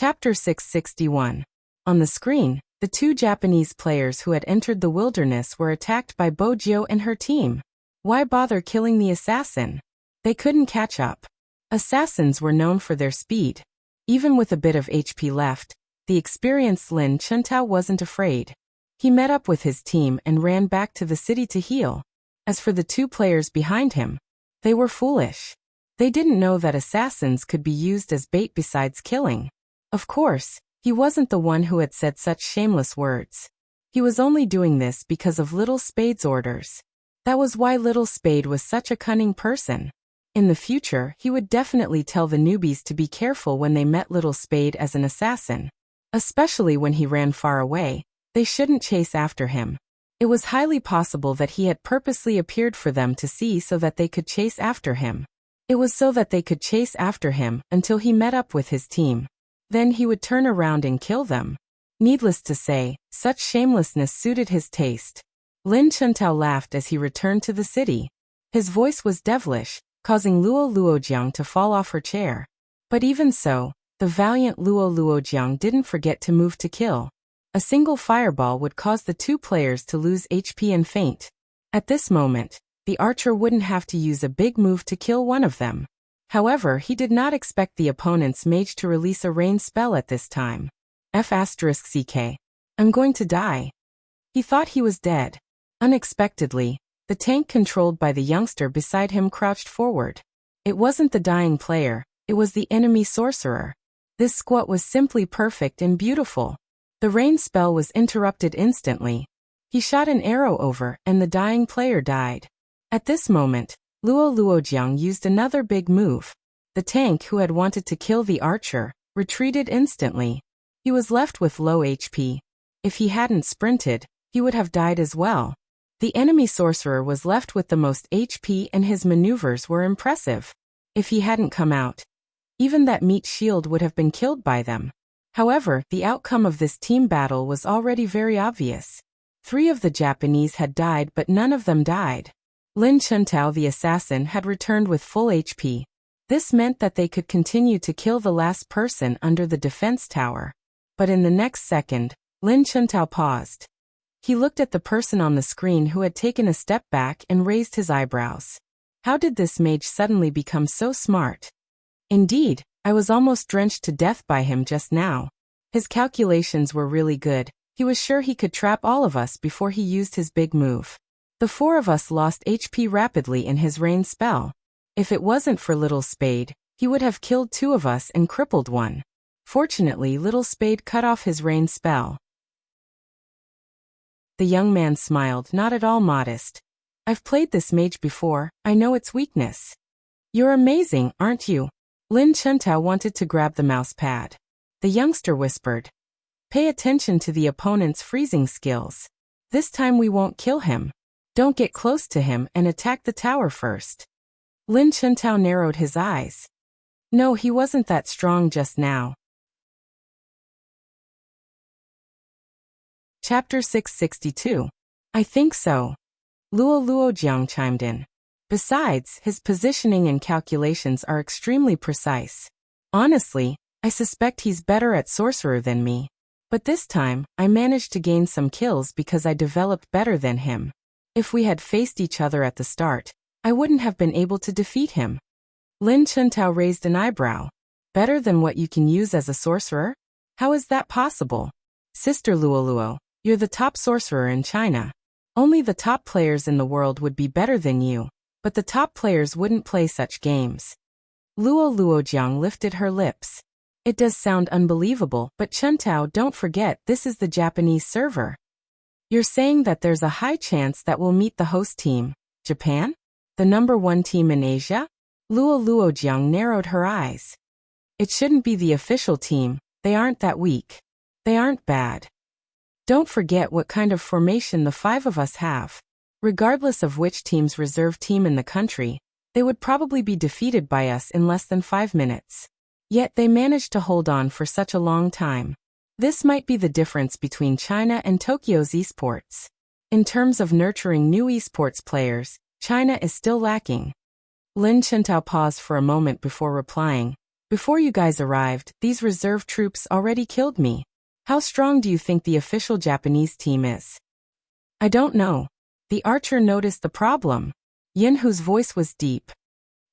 Chapter 661. On the screen, the two Japanese players who had entered the wilderness were attacked by Bojio and her team. Why bother killing the assassin? They couldn't catch up. Assassins were known for their speed. Even with a bit of HP left, the experienced Lin Chuntao wasn't afraid. He met up with his team and ran back to the city to heal. As for the two players behind him, they were foolish. They didn't know that assassins could be used as bait besides killing. Of course, he wasn't the one who had said such shameless words. He was only doing this because of Little Spade's orders. That was why Little Spade was such a cunning person. In the future, he would definitely tell the newbies to be careful when they met Little Spade as an assassin. Especially when he ran far away, they shouldn't chase after him. It was highly possible that he had purposely appeared for them to see so that they could chase after him. It was so that they could chase after him until he met up with his team. Then he would turn around and kill them. Needless to say, such shamelessness suited his taste. Lin Chuntao laughed as he returned to the city. His voice was devilish, causing Luo Luojiang to fall off her chair. But even so, the valiant Luo Luojiang didn't forget to move to kill. A single fireball would cause the two players to lose HP and faint. At this moment, the archer wouldn't have to use a big move to kill one of them. However, he did not expect the opponent's mage to release a rain spell at this time. F***ck. I'm going to die. He thought he was dead. Unexpectedly, the tank controlled by the youngster beside him crouched forward. It wasn't the dying player, it was the enemy sorcerer. This squat was simply perfect and beautiful. The rain spell was interrupted instantly. He shot an arrow over, and the dying player died. At this moment, Luo Luojiang used another big move. The tank who had wanted to kill the archer retreated instantly. He was left with low HP. If he hadn't sprinted, he would have died as well. The enemy sorcerer was left with the most HP and his maneuvers were impressive. If he hadn't come out, even that meat shield would have been killed by them. However, the outcome of this team battle was already very obvious. 3 of the Japanese had died but none of them died. Lin Chuntao the assassin had returned with full HP. This meant that they could continue to kill the last person under the defense tower. But in the next second, Lin Chuntao paused. He looked at the person on the screen who had taken a step back and raised his eyebrows. How did this mage suddenly become so smart? Indeed, I was almost drenched to death by him just now. His calculations were really good. He was sure he could trap all of us before he used his big move. The 4 of us lost HP rapidly in his rain spell. If it wasn't for Little Spade, he would have killed 2 of us and crippled 1. Fortunately, Little Spade cut off his rain spell. The young man smiled, not at all modest. I've played this mage before, I know its weakness. You're amazing, aren't you? Lin Chuntao wanted to grab the mouse pad. The youngster whispered. Pay attention to the opponent's freezing skills. This time we won't kill him. Don't get close to him and attack the tower first. Lin Chuntao narrowed his eyes. No, he wasn't that strong just now. Chapter 662. I think so. Luo Luojiang chimed in. Besides, his positioning and calculations are extremely precise. Honestly, I suspect he's better at sorcerer than me. But this time, I managed to gain some kills because I developed better than him. If we had faced each other at the start, I wouldn't have been able to defeat him. Lin Chuntao raised an eyebrow. Better than what you can use as a sorcerer? How is that possible? Sister Luoluo, you're the top sorcerer in China. Only the top players in the world would be better than you, but the top players wouldn't play such games. Luo Luojiang lifted her lips. It does sound unbelievable, but Chuntao, don't forget this is the Japanese server. You're saying that there's a high chance that we'll meet the host team, Japan? The number 1 team in Asia? Luo Luojiang narrowed her eyes. It shouldn't be the official team, they aren't that weak. They aren't bad. Don't forget what kind of formation the 5 of us have. Regardless of which team's reserve team in the country, they would probably be defeated by us in less than 5 minutes. Yet they managed to hold on for such a long time. This might be the difference between China and Tokyo's esports. In terms of nurturing new esports players, China is still lacking. Lin Chuntao paused for a moment before replying. Before you guys arrived, these reserve troops already killed me. How strong do you think the official Japanese team is? I don't know. The archer noticed the problem. Yin, whose voice was deep.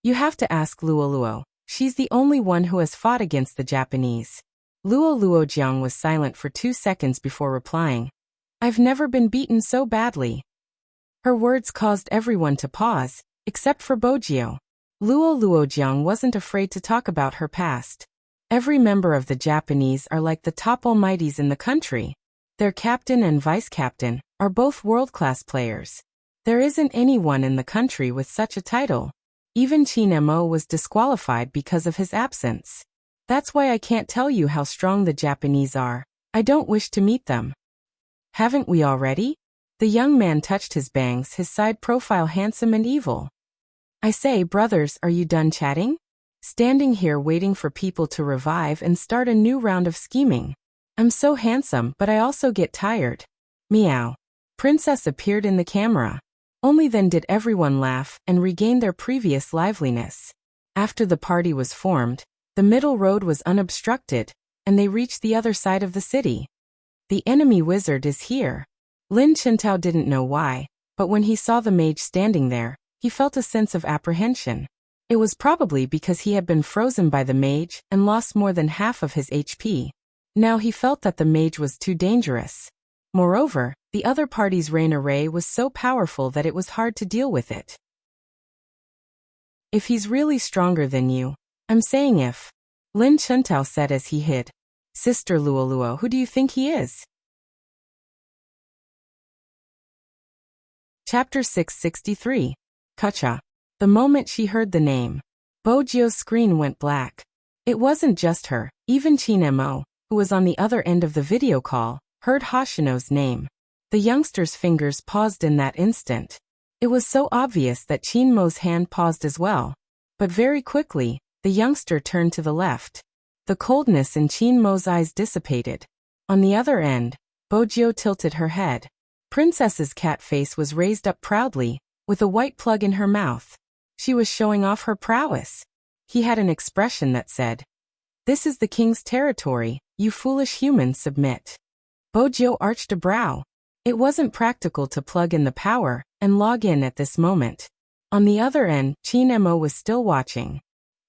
You have to ask Luo Luo. She's the only one who has fought against the Japanese. Luo Luojiang was silent for 2 seconds before replying. I've never been beaten so badly. Her words caused everyone to pause, except for Bojio. Luo Luojiang wasn't afraid to talk about her past. Every member of the Japanese are like the top almighties in the country. Their captain and vice-captain are both world-class players. There isn't anyone in the country with such a title. Even Qin Mo was disqualified because of his absence. That's why I can't tell you how strong the Japanese are. I don't wish to meet them. Haven't we already? The young man touched his bangs, his side profile handsome and evil. I say, brothers, are you done chatting? Standing here waiting for people to revive and start a new round of scheming. I'm so handsome, but I also get tired. Meow. Princess appeared in the camera. Only then did everyone laugh and regain their previous liveliness. After the party was formed, the middle road was unobstructed, and they reached the other side of the city. The enemy wizard is here. Lin Chintao didn't know why, but when he saw the mage standing there, he felt a sense of apprehension. It was probably because he had been frozen by the mage and lost more than half of his HP. Now he felt that the mage was too dangerous. Moreover, the other party's rain array was so powerful that it was hard to deal with it. If he's really stronger than you, I'm saying if, Lin Chintao said as he hid. Sister Luo Luo, who do you think he is? Chapter 663. Kacha. The moment she heard the name, Bojio's screen went black. It wasn't just her, even Qin Mo, who was on the other end of the video call, heard Hoshino's name. The youngster's fingers paused in that instant. It was so obvious that Qin Mo's hand paused as well. But very quickly, the youngster turned to the left. The coldness in Qin Mo's eyes dissipated. On the other end, Bojio tilted her head. Princess's cat face was raised up proudly, with a white plug in her mouth. She was showing off her prowess. He had an expression that said, "This is the king's territory, you foolish humans submit." Bojio arched a brow. It wasn't practical to plug in the power and log in at this moment. On the other end, Qin Mo was still watching.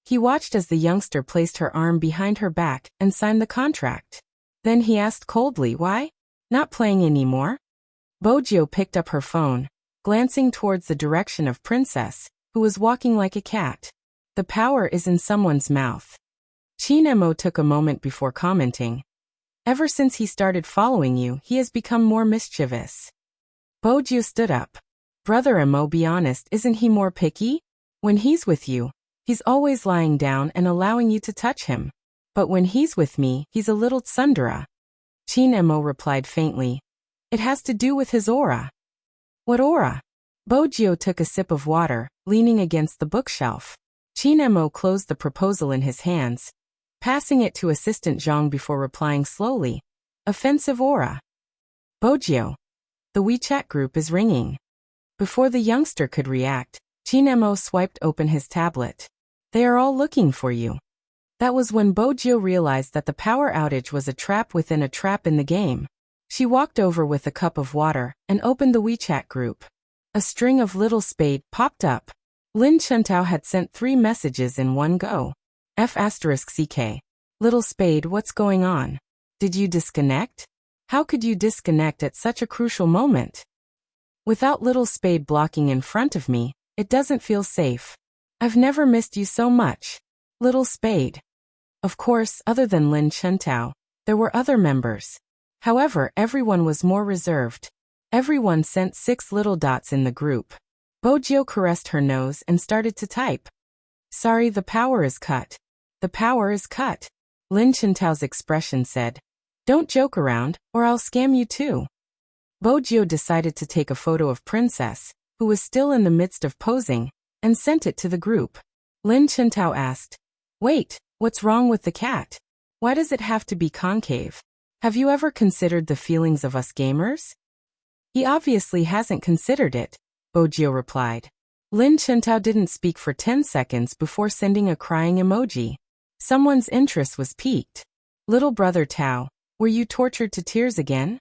He watched as the youngster placed her arm behind her back and signed the contract. Then he asked coldly, why? Not playing anymore? Bojio picked up her phone, glancing towards the direction of Princess, who was walking like a cat. The power is in someone's mouth. Qin Mo took a moment before commenting. Ever since he started following you, he has become more mischievous. Bojio stood up. Brother Mo, be honest, isn't he more picky? When he's with you, he's always lying down and allowing you to touch him. But when he's with me, he's a little tsundere. Qin Mo replied faintly. It has to do with his aura. What aura? Bojio took a sip of water, leaning against the bookshelf. Qin Mo closed the proposal in his hands, passing it to Assistant Zhang before replying slowly. Offensive aura. Bojio. The WeChat group is ringing. Before the youngster could react, Qin Mo swiped open his tablet. They are all looking for you. That was when Bojio realized that the power outage was a trap within a trap in the game. She walked over with a cup of water and opened the WeChat group. A string of little spade popped up. Lin Chintao had sent 3 messages in one go. F***CK. Little spade, what's going on? Did you disconnect? How could you disconnect at such a crucial moment? Without little spade blocking in front of me, it doesn't feel safe. I've never missed you so much. Little spade. Of course, other than Lin Chintao, there were other members. However, everyone was more reserved. Everyone sent 6 little dots in the group. Bojio caressed her nose and started to type. Sorry, the power is cut. The power is cut. Lin Chintao's expression said. Don't joke around, or I'll scam you too. Bojio decided to take a photo of Princess, who was still in the midst of posing, and sent it to the group. Lin Chintao asked, Wait, what's wrong with the cat? Why does it have to be concave? Have you ever considered the feelings of us gamers? He obviously hasn't considered it, Bojio replied. Lin Chintao didn't speak for 10 seconds before sending a crying emoji. Someone's interest was piqued. Little brother Tao, were you tortured to tears again?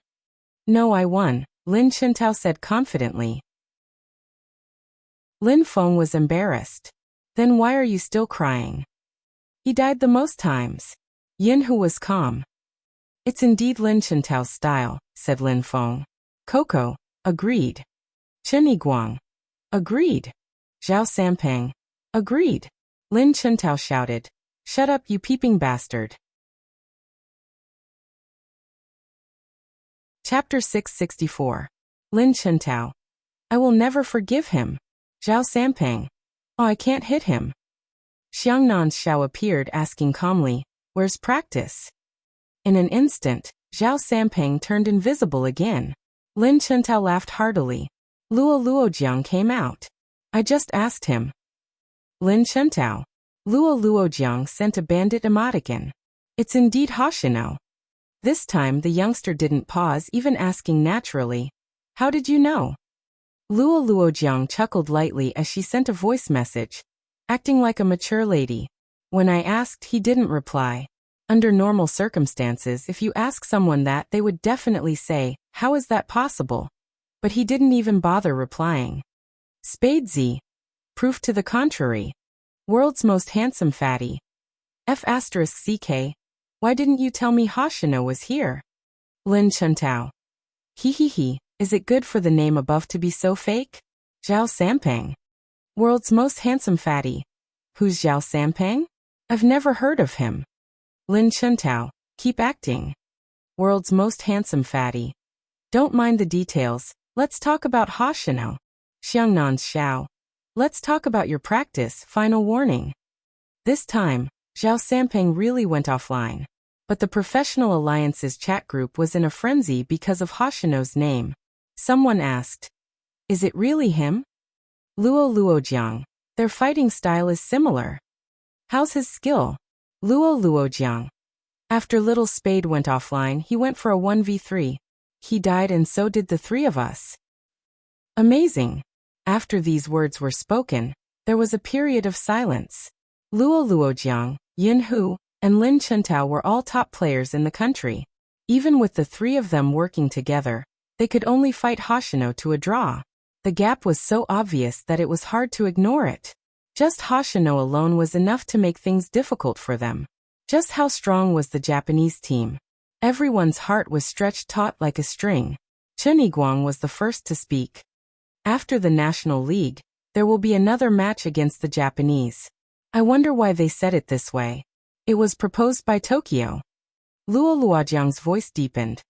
No, I won, Lin Chintao said confidently. Lin Feng was embarrassed. Then why are you still crying? He died the most times. Yin Hu was calm. It's indeed Lin Chintao's style, said Lin Feng. Coco, agreed. Chen Yiguang, agreed. Zhao Sampang, agreed. Lin Chintao shouted. Shut up, you peeping bastard. Chapter 664. Lin Chintao. I will never forgive him. Zhao Sampang. Oh, I can't hit him. Xiangnan's Xiao appeared asking calmly, where's practice? In an instant, Zhao Sampang turned invisible again. Lin Chintao laughed heartily. Luo Luojiang came out. I just asked him. Lin Chintao. Luo Luojiang sent a bandit emoticon. It's indeed Hoshino. This time the youngster didn't pause, even asking naturally. How did you know? Luo Luojiang chuckled lightly as she sent a voice message, acting like a mature lady. When I asked, he didn't reply. Under normal circumstances, if you ask someone that, they would definitely say, how is that possible? But he didn't even bother replying. Spade Z. Proof to the contrary. World's most handsome fatty. F*CK. Why didn't you tell me Hoshino was here? Lin Chintao. He. Is it good for the name above to be so fake? Zhao Sampang. World's most handsome fatty. Who's Zhao Sampang? I've never heard of him. Lin Chintao. Keep acting. World's most handsome fatty. Don't mind the details. Let's talk about Hoshino. Xiangnan's Xiao. Let's talk about your practice. Final warning. This time, Zhao Sampang really went offline. But the Professional Alliance's chat group was in a frenzy because of Hoshino's name. Someone asked, is it really him? Luo Luojiang. Their fighting style is similar. How's his skill? Luo Luojiang. After Little Spade went offline, he went for a 1v3. He died and so did the three of us. Amazing. After these words were spoken, there was a period of silence. Luo Luojiang, Yin Hu, and Lin Chintao were all top players in the country. Even with the three of them working together, they could only fight Hoshino to a draw. The gap was so obvious that it was hard to ignore it. Just Hoshino alone was enough to make things difficult for them. Just how strong was the Japanese team? Everyone's heart was stretched taut like a string. Chen Yiguang was the first to speak. After the National League, there will be another match against the Japanese. I wonder why they said it this way. It was proposed by Tokyo. Luo Luojiang's voice deepened.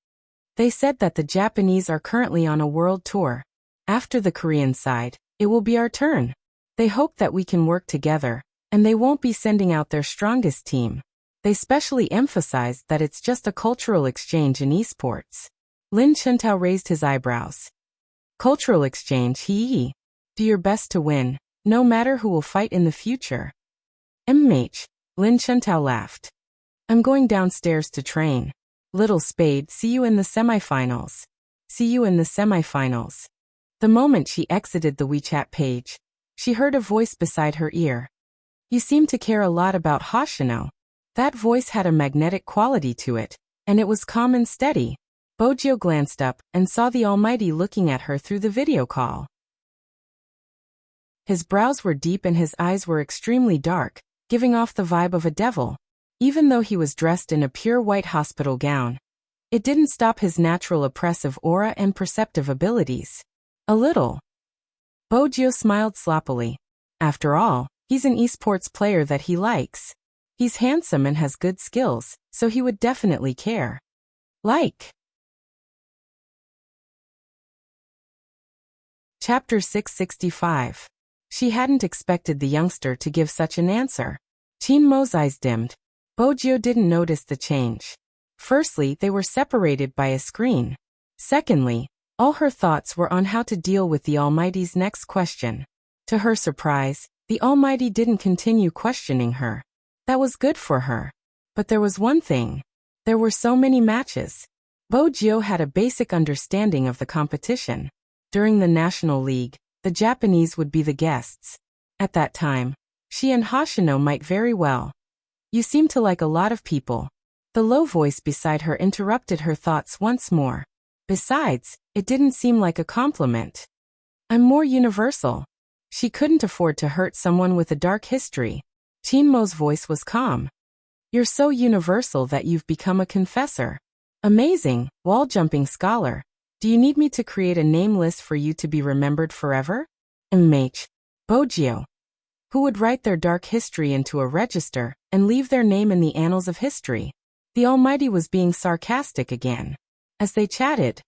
They said that the Japanese are currently on a world tour. After the Korean side, it will be our turn. They hope that we can work together, and they won't be sending out their strongest team. They specially emphasized that it's just a cultural exchange in esports. Lin Chintao raised his eyebrows. Cultural exchange, hee. Do your best to win, no matter who will fight in the future. Lin Chintao laughed. I'm going downstairs to train. Little Spade, see you in the semifinals. See you in the semifinals. The moment she exited the WeChat page, she heard a voice beside her ear. You seem to care a lot about Hoshino. That voice had a magnetic quality to it, and it was calm and steady. Bojio glanced up and saw the Almighty looking at her through the video call. His brows were deep and his eyes were extremely dark, giving off the vibe of a devil. Even though he was dressed in a pure white hospital gown, it didn't stop his natural oppressive aura and perceptive abilities. A little. Bojio smiled sloppily. After all, he's an esports player that he likes. He's handsome and has good skills, so he would definitely care. Chapter 665. She hadn't expected the youngster to give such an answer. Qin Mo's eyes dimmed. Bojio didn't notice the change. Firstly, they were separated by a screen. Secondly, all her thoughts were on how to deal with the Almighty's next question. To her surprise, the Almighty didn't continue questioning her. That was good for her. But there was one thing. There were so many matches. Bojio had a basic understanding of the competition. During the National League, the Japanese would be the guests. At that time, she and Hoshino might very well You seem to like a lot of people. The low voice beside her interrupted her thoughts once more. Besides, it didn't seem like a compliment. I'm more universal. She couldn't afford to hurt someone with a dark history. Chinmo's voice was calm. You're so universal that you've become a confessor. Amazing, wall-jumping scholar. Do you need me to create a name list for you to be remembered forever? MH. Bogio. Who would write their dark history into a register and leave their name in the annals of history? The Almighty was being sarcastic again. As they chatted,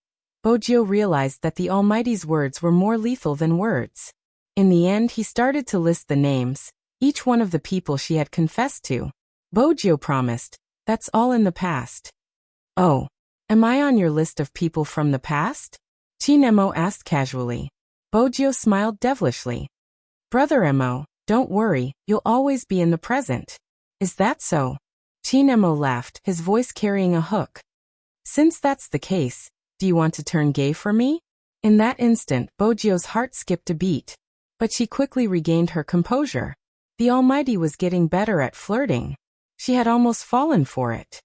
Bogio realized that the Almighty's words were more lethal than words. In the end, he started to list the names, each one of the people she had confessed to. Bogio promised, that's all in the past. Oh, am I on your list of people from the past? Chinemo asked casually. Bogio smiled devilishly. Brother Emo, don't worry, you'll always be in the present. Is that so? Chinemo laughed, his voice carrying a hook. Since that's the case, do you want to turn gay for me? In that instant, Bogio's heart skipped a beat. But she quickly regained her composure. The Almighty was getting better at flirting. She had almost fallen for it.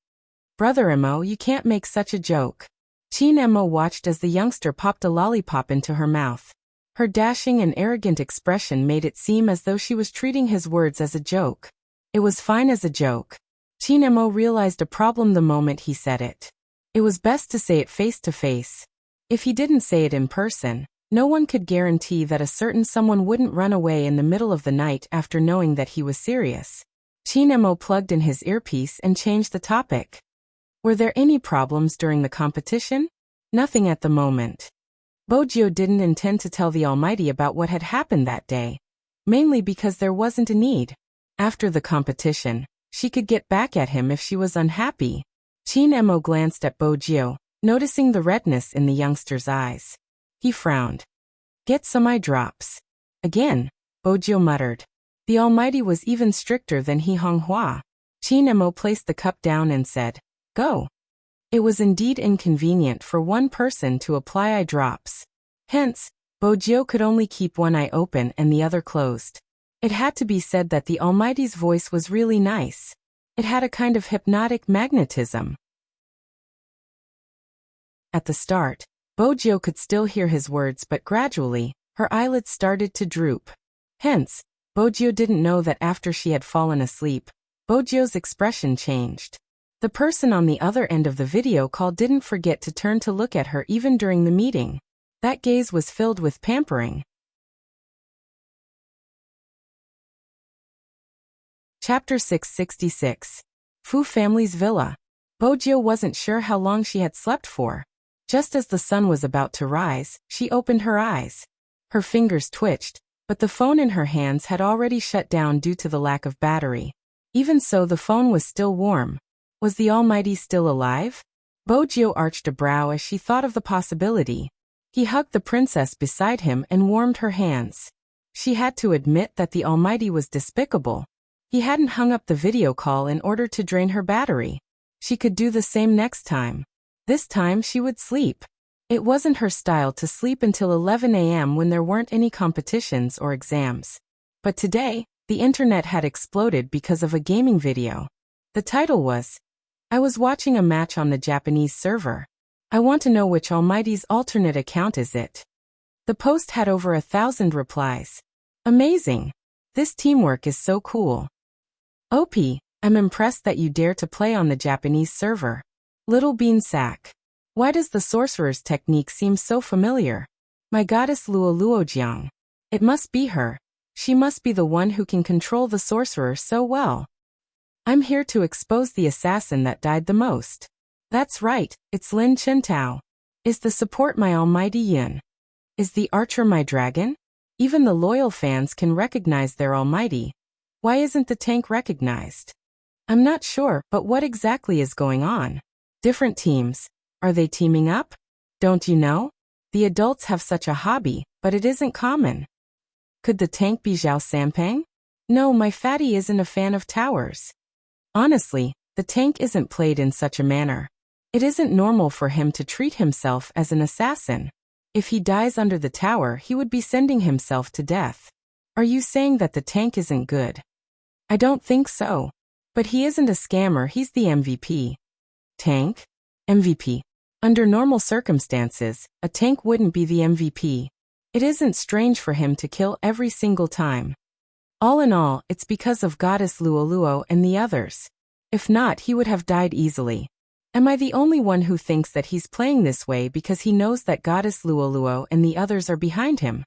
Brother Emo, you can't make such a joke. Chinemo watched as the youngster popped a lollipop into her mouth. Her dashing and arrogant expression made it seem as though she was treating his words as a joke. It was fine as a joke. Chinemo realized a problem the moment he said it. It was best to say it face to face. If he didn't say it in person, no one could guarantee that a certain someone wouldn't run away in the middle of the night after knowing that he was serious. Chinemo plugged in his earpiece and changed the topic. Were there any problems during the competition? Nothing at the moment. Bogio didn't intend to tell the Almighty about what had happened that day, mainly because there wasn't a need. After the competition, she could get back at him if she was unhappy. Chinemo glanced at Bogio, noticing the redness in the youngster's eyes. He frowned. Get some eye drops. Again, Bogio muttered. The Almighty was even stricter than He Honghua. Chinemo placed the cup down and said, Go. It was indeed inconvenient for one person to apply eye drops. Hence, Bogio could only keep one eye open and the other closed. It had to be said that the Almighty's voice was really nice. It had a kind of hypnotic magnetism. At the start, Bogio could still hear his words, but gradually, her eyelids started to droop. Hence, Bogio didn't know that after she had fallen asleep, Bogio's expression changed. The person on the other end of the video call didn't forget to turn to look at her even during the meeting. That gaze was filled with pampering. Chapter 666. Fu Family's Villa. Bogio wasn't sure how long she had slept for. Just as the sun was about to rise, she opened her eyes. Her fingers twitched, but the phone in her hands had already shut down due to the lack of battery. Even so, the phone was still warm. Was the Almighty still alive? Bogio arched a brow as she thought of the possibility. He hugged the princess beside him and warmed her hands. She had to admit that the Almighty was despicable. He hadn't hung up the video call in order to drain her battery. She could do the same next time. This time she would sleep. It wasn't her style to sleep until 11 a.m. when there weren't any competitions or exams. But today, the internet had exploded because of a gaming video. The title was, I was watching a match on the Japanese server. I want to know which Almighty's alternate account is it. The post had over 1,000 replies. Amazing. This teamwork is so cool. OP, I'm impressed that you dare to play on the Japanese server. Little Bean Sack. Why does the sorcerer's technique seem so familiar? My goddess Luoluojiang. It must be her. She must be the one who can control the sorcerer so well. I'm here to expose the assassin that died the most. That's right, it's Lin Chintao. Is the support my Almighty Yin? Is the archer my dragon? Even the loyal fans can recognize their Almighty. Why isn't the tank recognized? I'm not sure, but what exactly is going on? Different teams. Are they teaming up? Don't you know? The adults have such a hobby, but it isn't common. Could the tank be Zhao Sampang? No, my fatty isn't a fan of towers. Honestly, the tank isn't played in such a manner. It isn't normal for him to treat himself as an assassin. If he dies under the tower, he would be sending himself to death. Are you saying that the tank isn't good? I don't think so. But he isn't a scammer, he's the MVP. Tank? MVP. Under normal circumstances, a tank wouldn't be the MVP. It isn't strange for him to kill every single time. All in all, it's because of Goddess Luoluo and the others. If not, he would have died easily. Am I the only one who thinks that he's playing this way because he knows that Goddess Luoluo and the others are behind him?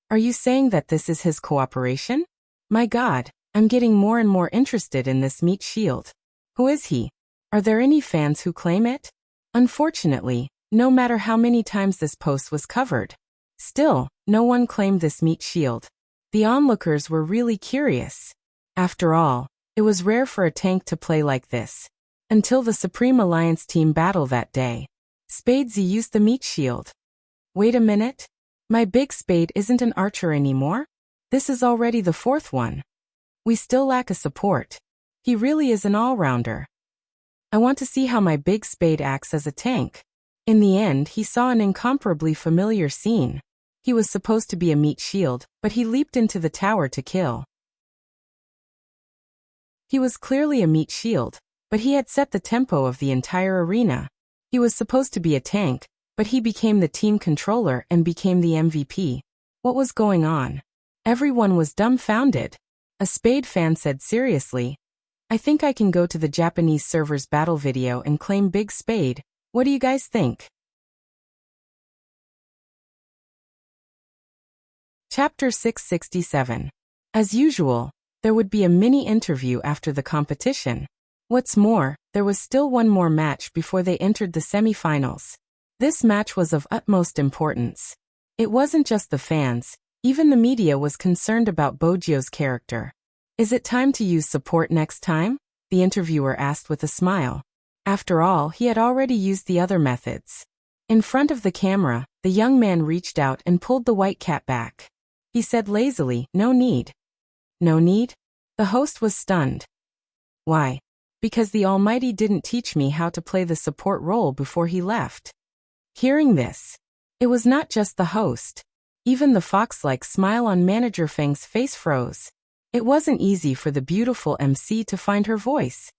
Are you saying that this is his cooperation? My God, I'm getting more and more interested in this meat shield. Who is he? Are there any fans who claim it? Unfortunately, no matter how many times this post was covered, still, no one claimed this meat shield. The onlookers were really curious. After all, it was rare for a tank to play like this. Until the Supreme Alliance team battle that day, Spadesy used the meat shield. Wait a minute. My big spade isn't an archer anymore? This is already the fourth one. We still lack a support. He really is an all-rounder. I want to see how my big spade acts as a tank. In the end, he saw an incomparably familiar scene. He was supposed to be a meat shield, but he leaped into the tower to kill. He was clearly a meat shield, but he had set the tempo of the entire arena. He was supposed to be a tank, but he became the team controller and became the MVP. What was going on? Everyone was dumbfounded. A Spade fan said seriously, I think I can go to the Japanese server's battle video and claim Big Spade. What do you guys think? Chapter 667. As usual, there would be a mini interview after the competition. What's more, there was still one more match before they entered the semi-finals. This match was of utmost importance. It wasn't just the fans, even the media was concerned about Bojio's character. Is it time to use support next time? The interviewer asked with a smile. After all, he had already used the other methods. In front of the camera, the young man reached out and pulled the white cat back. He said lazily, no need. No need? The host was stunned. Why? Because the Almighty didn't teach me how to play the support role before he left. Hearing this, it was not just the host. Even the fox-like smile on Manager Feng's face froze. It wasn't easy for the beautiful MC to find her voice.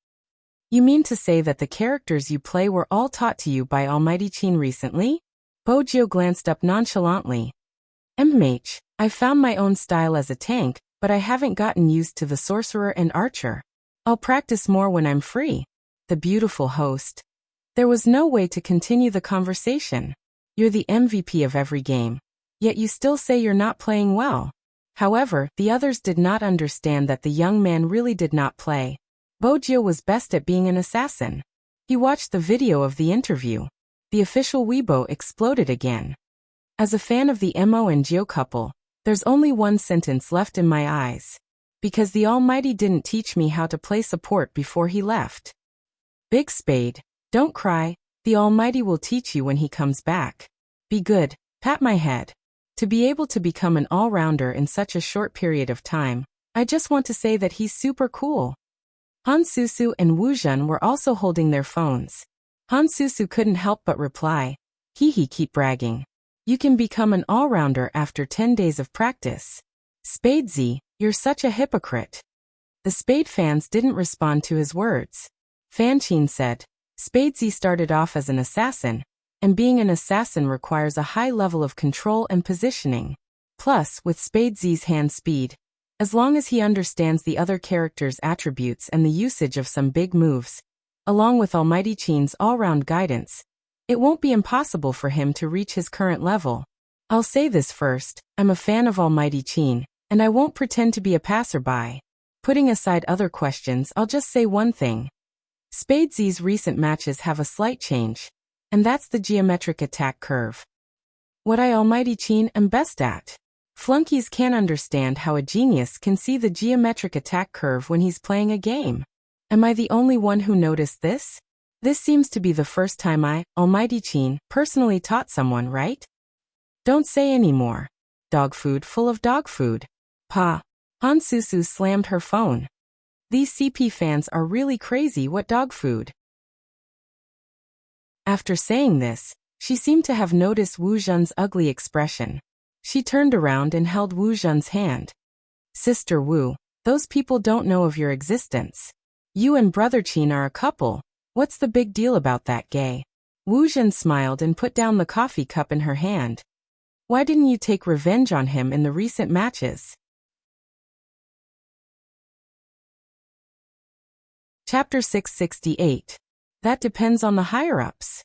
You mean to say that the characters you play were all taught to you by Almighty Qin recently? Bojio glanced up nonchalantly. I've found my own style as a tank, but I haven't gotten used to the sorcerer and archer. I'll practice more when I'm free. The beautiful host. There was no way to continue the conversation. You're the MVP of every game. Yet you still say you're not playing well. However, the others did not understand that the young man really did not play. Bojio was best at being an assassin. He watched the video of the interview. The official Weibo exploded again. As a fan of the Mo and Gio couple, there's only one sentence left in my eyes. Because the Almighty didn't teach me how to play support before he left. Big Spade, don't cry, the Almighty will teach you when he comes back. Be good, pat my head. To be able to become an all-rounder in such a short period of time, I just want to say that he's super cool. Han Susu and Wu Zhen were also holding their phones. Han Susu couldn't help but reply, keep bragging. You can become an all-rounder after 10 days of practice. Spadesy, you're such a hypocrite. The Spade fans didn't respond to his words. Fanchin said, Spadesy started off as an assassin, and being an assassin requires a high level of control and positioning. Plus, with Spadesy's hand speed, as long as he understands the other characters' attributes and the usage of some big moves, along with Almighty Qin's all-round guidance, it won't be impossible for him to reach his current level. I'll say this first, I'm a fan of Almighty Qin, and I won't pretend to be a passerby. Putting aside other questions, I'll just say one thing. Spadesy's recent matches have a slight change, and that's the geometric attack curve. What I Almighty Qin am best at. Flunkies can't understand how a genius can see the geometric attack curve when he's playing a game. Am I the only one who noticed this? This seems to be the first time I, Almighty Qin, personally taught someone, right? Don't say any more. Dog food full of dog food. Pa. Han Susu slammed her phone. These CP fans are really crazy. What dog food? After saying this, she seemed to have noticed Wu Zhen's ugly expression. She turned around and held Wu Zhen's hand. Sister Wu, those people don't know of your existence. You and Brother Qin are a couple. What's the big deal about that, gay? Wu Zhen smiled and put down the coffee cup in her hand. Why didn't you take revenge on him in the recent matches? Chapter 668. That depends on the higher-ups.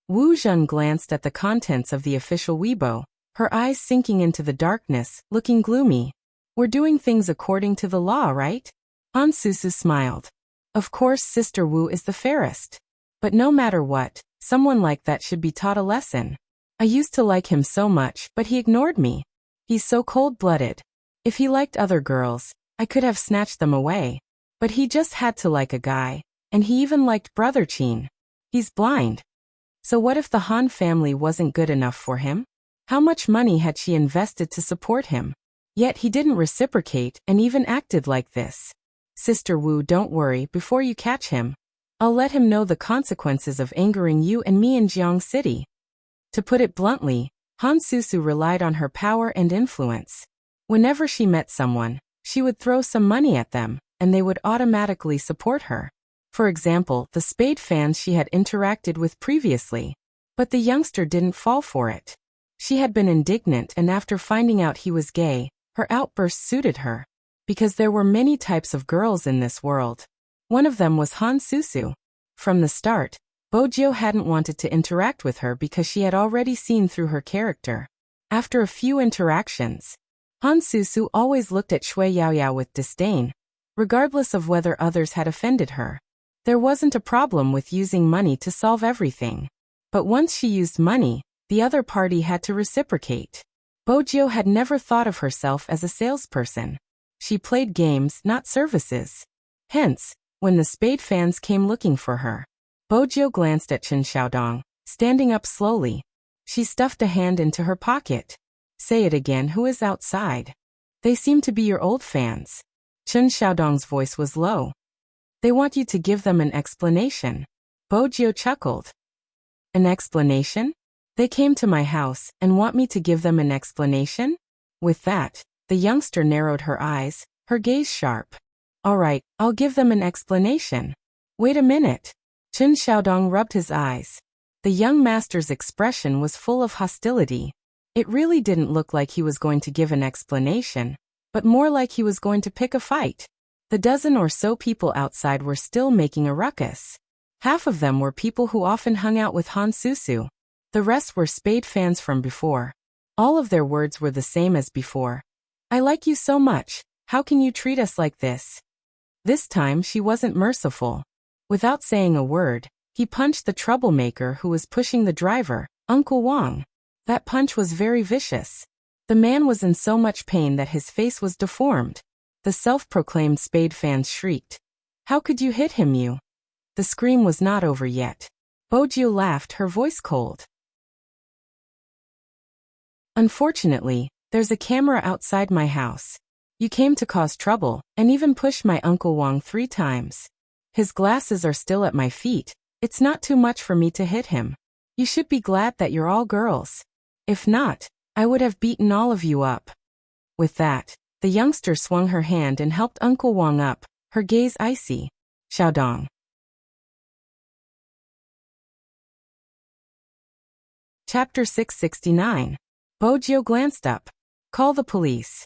Wu Zhen glanced at the contents of the official Weibo, her eyes sinking into the darkness, looking gloomy. We're doing things according to the law, right? Han Susu smiled. Of course, Sister Wu is the fairest. But no matter what, someone like that should be taught a lesson. I used to like him so much, but he ignored me. He's so cold-blooded. If he liked other girls, I could have snatched them away. But he just had to like a guy, and he even liked Brother Qin. He's blind. So what if the Han family wasn't good enough for him? How much money had she invested to support him? Yet he didn't reciprocate and even acted like this. Sister Wu, don't worry before you catch him. I'll let him know the consequences of angering you and me in Jiang City. To put it bluntly, Han Susu relied on her power and influence. Whenever she met someone, she would throw some money at them, and they would automatically support her. For example, the Spade fans she had interacted with previously. But the youngster didn't fall for it. She had been indignant, and after finding out he was gay, her outburst suited her. Because there were many types of girls in this world. One of them was Han Susu. From the start, Bojiu hadn't wanted to interact with her because she had already seen through her character. After a few interactions, Han Susu always looked at Shui Yaoyao with disdain, regardless of whether others had offended her. There wasn't a problem with using money to solve everything. But once she used money, the other party had to reciprocate. Bojiu had never thought of herself as a salesperson. She played games, not services. Hence, when the Spade fans came looking for her, Bojiu glanced at Chen Xiaodong, standing up slowly. She stuffed a hand into her pocket. Say it again, who is outside? They seem to be your old fans. Chen Xiaodong's voice was low. They want you to give them an explanation. Bojiu chuckled. An explanation? They came to my house and want me to give them an explanation? With that, the youngster narrowed her eyes, her gaze sharp. All right, I'll give them an explanation. Wait a minute. Chen Xiaodong rubbed his eyes. The young master's expression was full of hostility. It really didn't look like he was going to give an explanation, but more like he was going to pick a fight. The dozen or so people outside were still making a ruckus. Half of them were people who often hung out with Han Susu. The rest were Spade fans from before. All of their words were the same as before. I like you so much, how can you treat us like this? This time she wasn't merciful. Without saying a word, he punched the troublemaker who was pushing the driver, Uncle Wang. That punch was very vicious. The man was in so much pain that his face was deformed. The self-proclaimed Spade fans shrieked. How could you hit him, you? The scream was not over yet. Bojiu laughed, her voice cold. Unfortunately, there's a camera outside my house. You came to cause trouble, and even pushed my Uncle Wang 3 times. His glasses are still at my feet. It's not too much for me to hit him. You should be glad that you're all girls. If not, I would have beaten all of you up. With that, the youngster swung her hand and helped Uncle Wang up, her gaze icy. Xiaodong. Chapter 669. Bojiu glanced up. Call the police.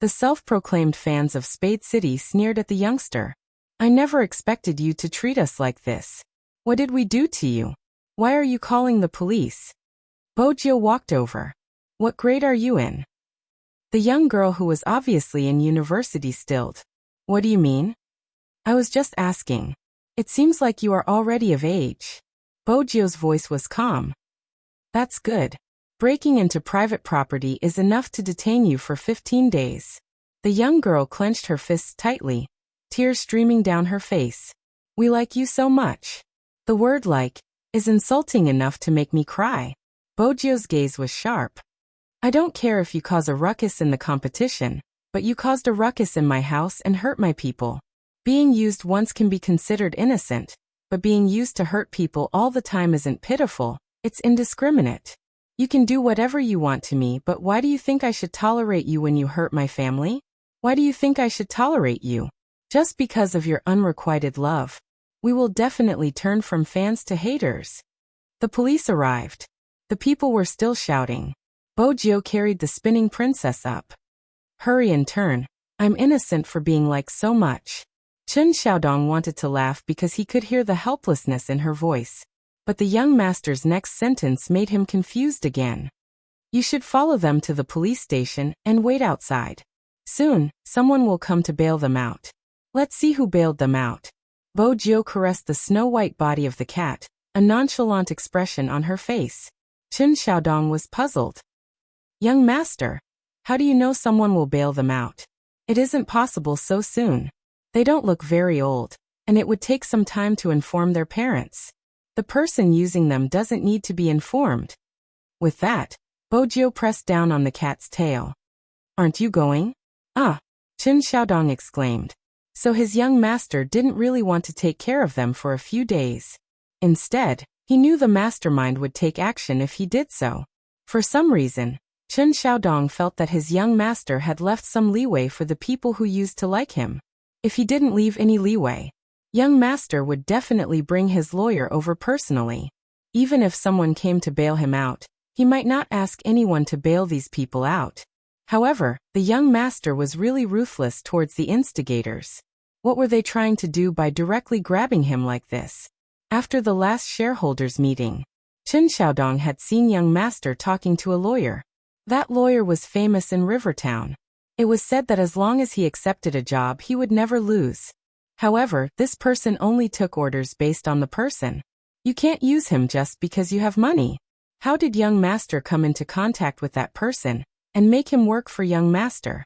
The self-proclaimed fans of Spade City sneered at the youngster. I never expected you to treat us like this. What did we do to you? Why are you calling the police? Bojiu walked over. What grade are you in? The young girl who was obviously in university stilled. What do you mean? I was just asking. It seems like you are already of age. Bojiu's voice was calm. That's good. Breaking into private property is enough to detain you for 15 days. The young girl clenched her fists tightly, tears streaming down her face. We like you so much. The word like is insulting enough to make me cry. Bojiu's gaze was sharp. I don't care if you cause a ruckus in the competition, but you caused a ruckus in my house and hurt my people. Being used once can be considered innocent, but being used to hurt people all the time isn't pitiful, it's indiscriminate. You can do whatever you want to me, but why do you think I should tolerate you when you hurt my family? Why do you think I should tolerate you? Just because of your unrequited love. We will definitely turn from fans to haters. The police arrived. The people were still shouting. Bojo carried the spinning princess up. Hurry and turn. I'm innocent for being like so much. Chen Xiaodong wanted to laugh because he could hear the helplessness in her voice. But the young master's next sentence made him confused again. You should follow them to the police station and wait outside. Soon, someone will come to bail them out. Let's see who bailed them out. Bojo caressed the snow-white body of the cat, a nonchalant expression on her face. Chen Xiaodong was puzzled. Young master, how do you know someone will bail them out? It isn't possible so soon. They don't look very old, and it would take some time to inform their parents. The person using them doesn't need to be informed. With that, Bojo pressed down on the cat's tail. Aren't you going? Ah, Chen Xiaodong exclaimed. So his young master didn't really want to take care of them for a few days. Instead, he knew the mastermind would take action if he did so. For some reason, Chen Xiaodong felt that his young master had left some leeway for the people who used to like him. If he didn't leave any leeway, young master would definitely bring his lawyer over personally. Even if someone came to bail him out, he might not ask anyone to bail these people out. However, the young master was really ruthless towards the instigators. What were they trying to do by directly grabbing him like this? After the last shareholders' meeting, Chen Xiaodong had seen young master talking to a lawyer. That lawyer was famous in Rivertown. It was said that as long as he accepted a job he would never lose. However, this person only took orders based on the person. You can't use him just because you have money. How did young master come into contact with that person and make him work for young master?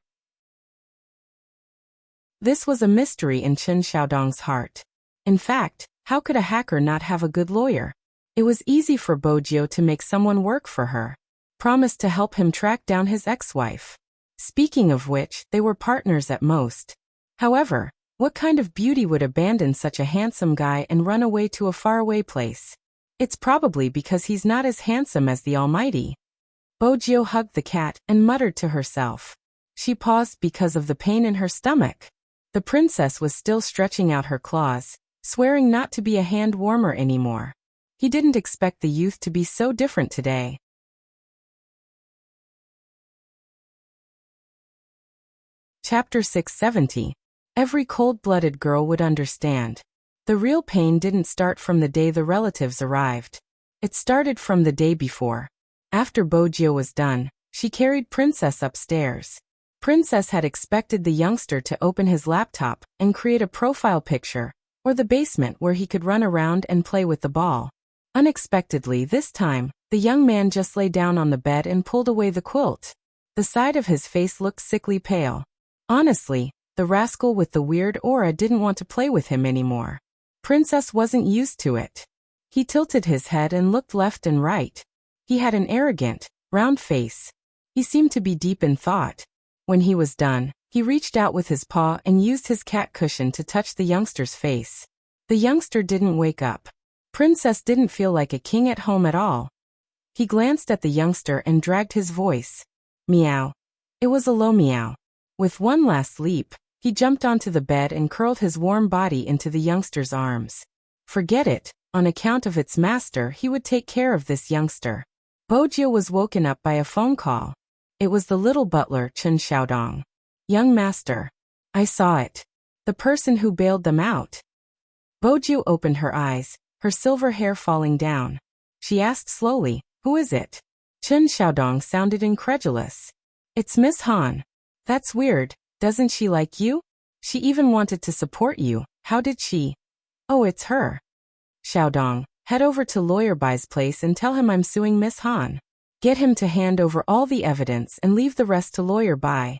This was a mystery in Chen Xiaodong's heart. In fact, how could a hacker not have a good lawyer? It was easy for Bojo to make someone work for her. Promised to help him track down his ex-wife. Speaking of which, they were partners at most. However, what kind of beauty would abandon such a handsome guy and run away to a faraway place? It's probably because he's not as handsome as the Almighty. Bojo hugged the cat and muttered to herself. She paused because of the pain in her stomach. The princess was still stretching out her claws, swearing not to be a hand warmer anymore. He didn't expect the youth to be so different today. Chapter 670. Every cold-blooded girl would understand. The real pain didn't start from the day the relatives arrived. It started from the day before. After Bojo was done, she carried Princess upstairs. Princess had expected the youngster to open his laptop and create a profile picture, or the basement where he could run around and play with the ball. Unexpectedly this time, the young man just lay down on the bed and pulled away the quilt. The side of his face looked sickly pale. Honestly, the rascal with the weird aura didn't want to play with him anymore. Princess wasn't used to it. He tilted his head and looked left and right. He had an arrogant, round face. He seemed to be deep in thought. When he was done, he reached out with his paw and used his cat cushion to touch the youngster's face. The youngster didn't wake up. Princess didn't feel like a king at home at all. He glanced at the youngster and dragged his voice. Meow. It was a low meow. With one last leap, he jumped onto the bed and curled his warm body into the youngster's arms. Forget it, on account of its master he would take care of this youngster. Bojo was woken up by a phone call. It was the little butler Chen Xiaodong. Young master. I saw it. The person who bailed them out. Bojo opened her eyes, her silver hair falling down. She asked slowly, who is it? Chen Xiaodong sounded incredulous. It's Miss Han. That's weird, doesn't she like you? She even wanted to support you, how did she? Oh, it's her. Xiaodong, head over to Lawyer Bai's place and tell him I'm suing Miss Han. Get him to hand over all the evidence and leave the rest to Lawyer Bai.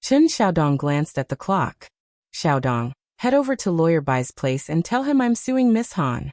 Chen Xiaodong glanced at the clock. Xiaodong, head over to Lawyer Bai's place and tell him I'm suing Miss Han.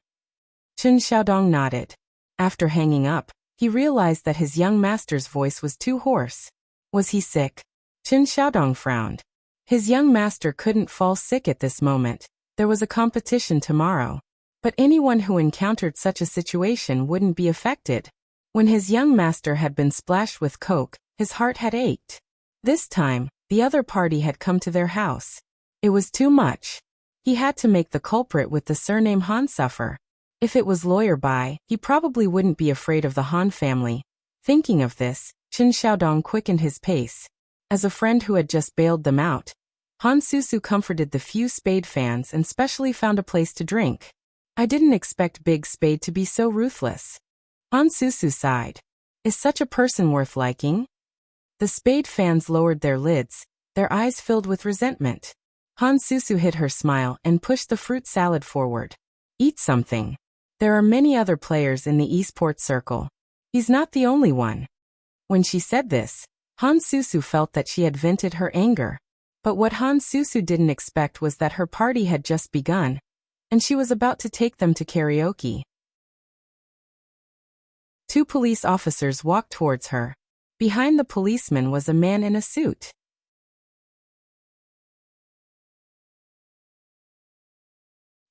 Chen Xiaodong nodded. After hanging up, he realized that his young master's voice was too hoarse. Was he sick? Chen Xiaodong frowned. His young master couldn't fall sick at this moment. There was a competition tomorrow. But anyone who encountered such a situation wouldn't be affected. When his young master had been splashed with coke, his heart had ached. This time, the other party had come to their house. It was too much. He had to make the culprit with the surname Han suffer. If it was Lawyer Bai, he probably wouldn't be afraid of the Han family. Thinking of this, Chen Xiaodong quickened his pace. As a friend who had just bailed them out, Han Susu comforted the few Spade fans and specially found a place to drink. I didn't expect Big Spade to be so ruthless. Han Susu sighed. Is such a person worth liking? The Spade fans lowered their lids, their eyes filled with resentment. Han Susu hid her smile and pushed the fruit salad forward. Eat something. There are many other players in the esports circle. He's not the only one. When she said this, Han Susu felt that she had vented her anger. But what Han Susu didn't expect was that her party had just begun, and she was about to take them to karaoke. 2 police officers walked towards her. Behind the policeman was a man in a suit.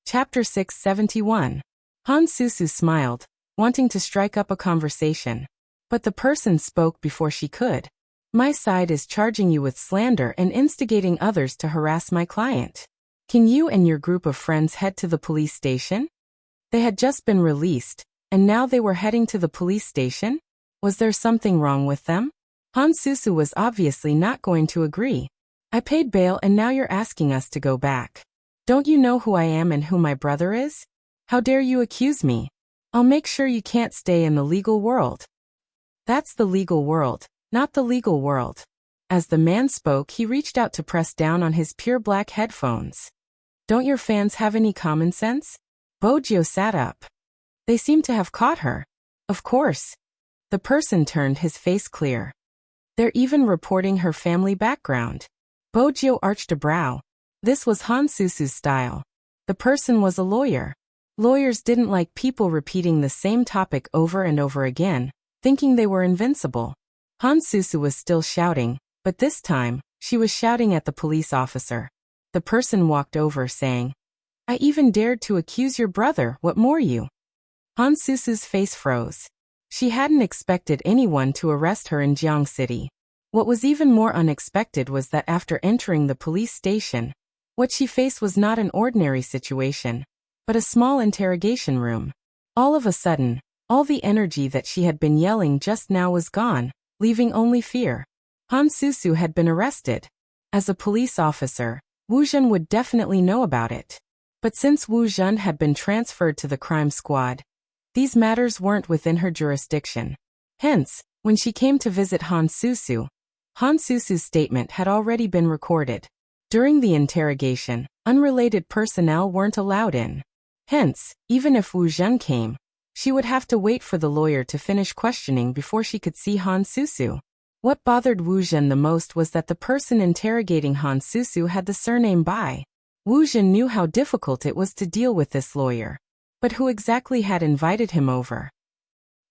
Chapter 671. Han Susu smiled, wanting to strike up a conversation. But the person spoke before she could. My side is charging you with slander and instigating others to harass my client. Can you and your group of friends head to the police station? They had just been released, and now they were heading to the police station? Was there something wrong with them? Han Susu was obviously not going to agree. I paid bail and now you're asking us to go back. Don't you know who I am and who my brother is? How dare you accuse me? I'll make sure you can't stay in the legal world. That's the legal world, not the legal world. As the man spoke, he reached out to press down on his pure black headphones. Don't your fans have any common sense? Bojio sat up. They seem to have caught her. Of course. The person turned his face clear. They're even reporting her family background. Bojio arched a brow. This was Han Susu's style. The person was a lawyer. Lawyers didn't like people repeating the same topic over and over again, thinking they were invincible. Han Susu was still shouting, but this time, she was shouting at the police officer. The person walked over saying, I even dared to accuse your brother, what more you? Han Susu's face froze. She hadn't expected anyone to arrest her in Jiang City. What was even more unexpected was that after entering the police station, what she faced was not an ordinary situation, but a small interrogation room. All of a sudden, all the energy that she had been yelling just now was gone, leaving only fear. Han Susu had been arrested. As a police officer, Wu Zhen would definitely know about it. But since Wu Zhen had been transferred to the crime squad, these matters weren't within her jurisdiction. Hence, when she came to visit Han Susu's statement had already been recorded. During the interrogation, unrelated personnel weren't allowed in. Hence, even if Wu Zhen came, she would have to wait for the lawyer to finish questioning before she could see Han Susu. What bothered Wu Zhen the most was that the person interrogating Han Susu had the surname Bai. Wu Zhen knew how difficult it was to deal with this lawyer. But who exactly had invited him over?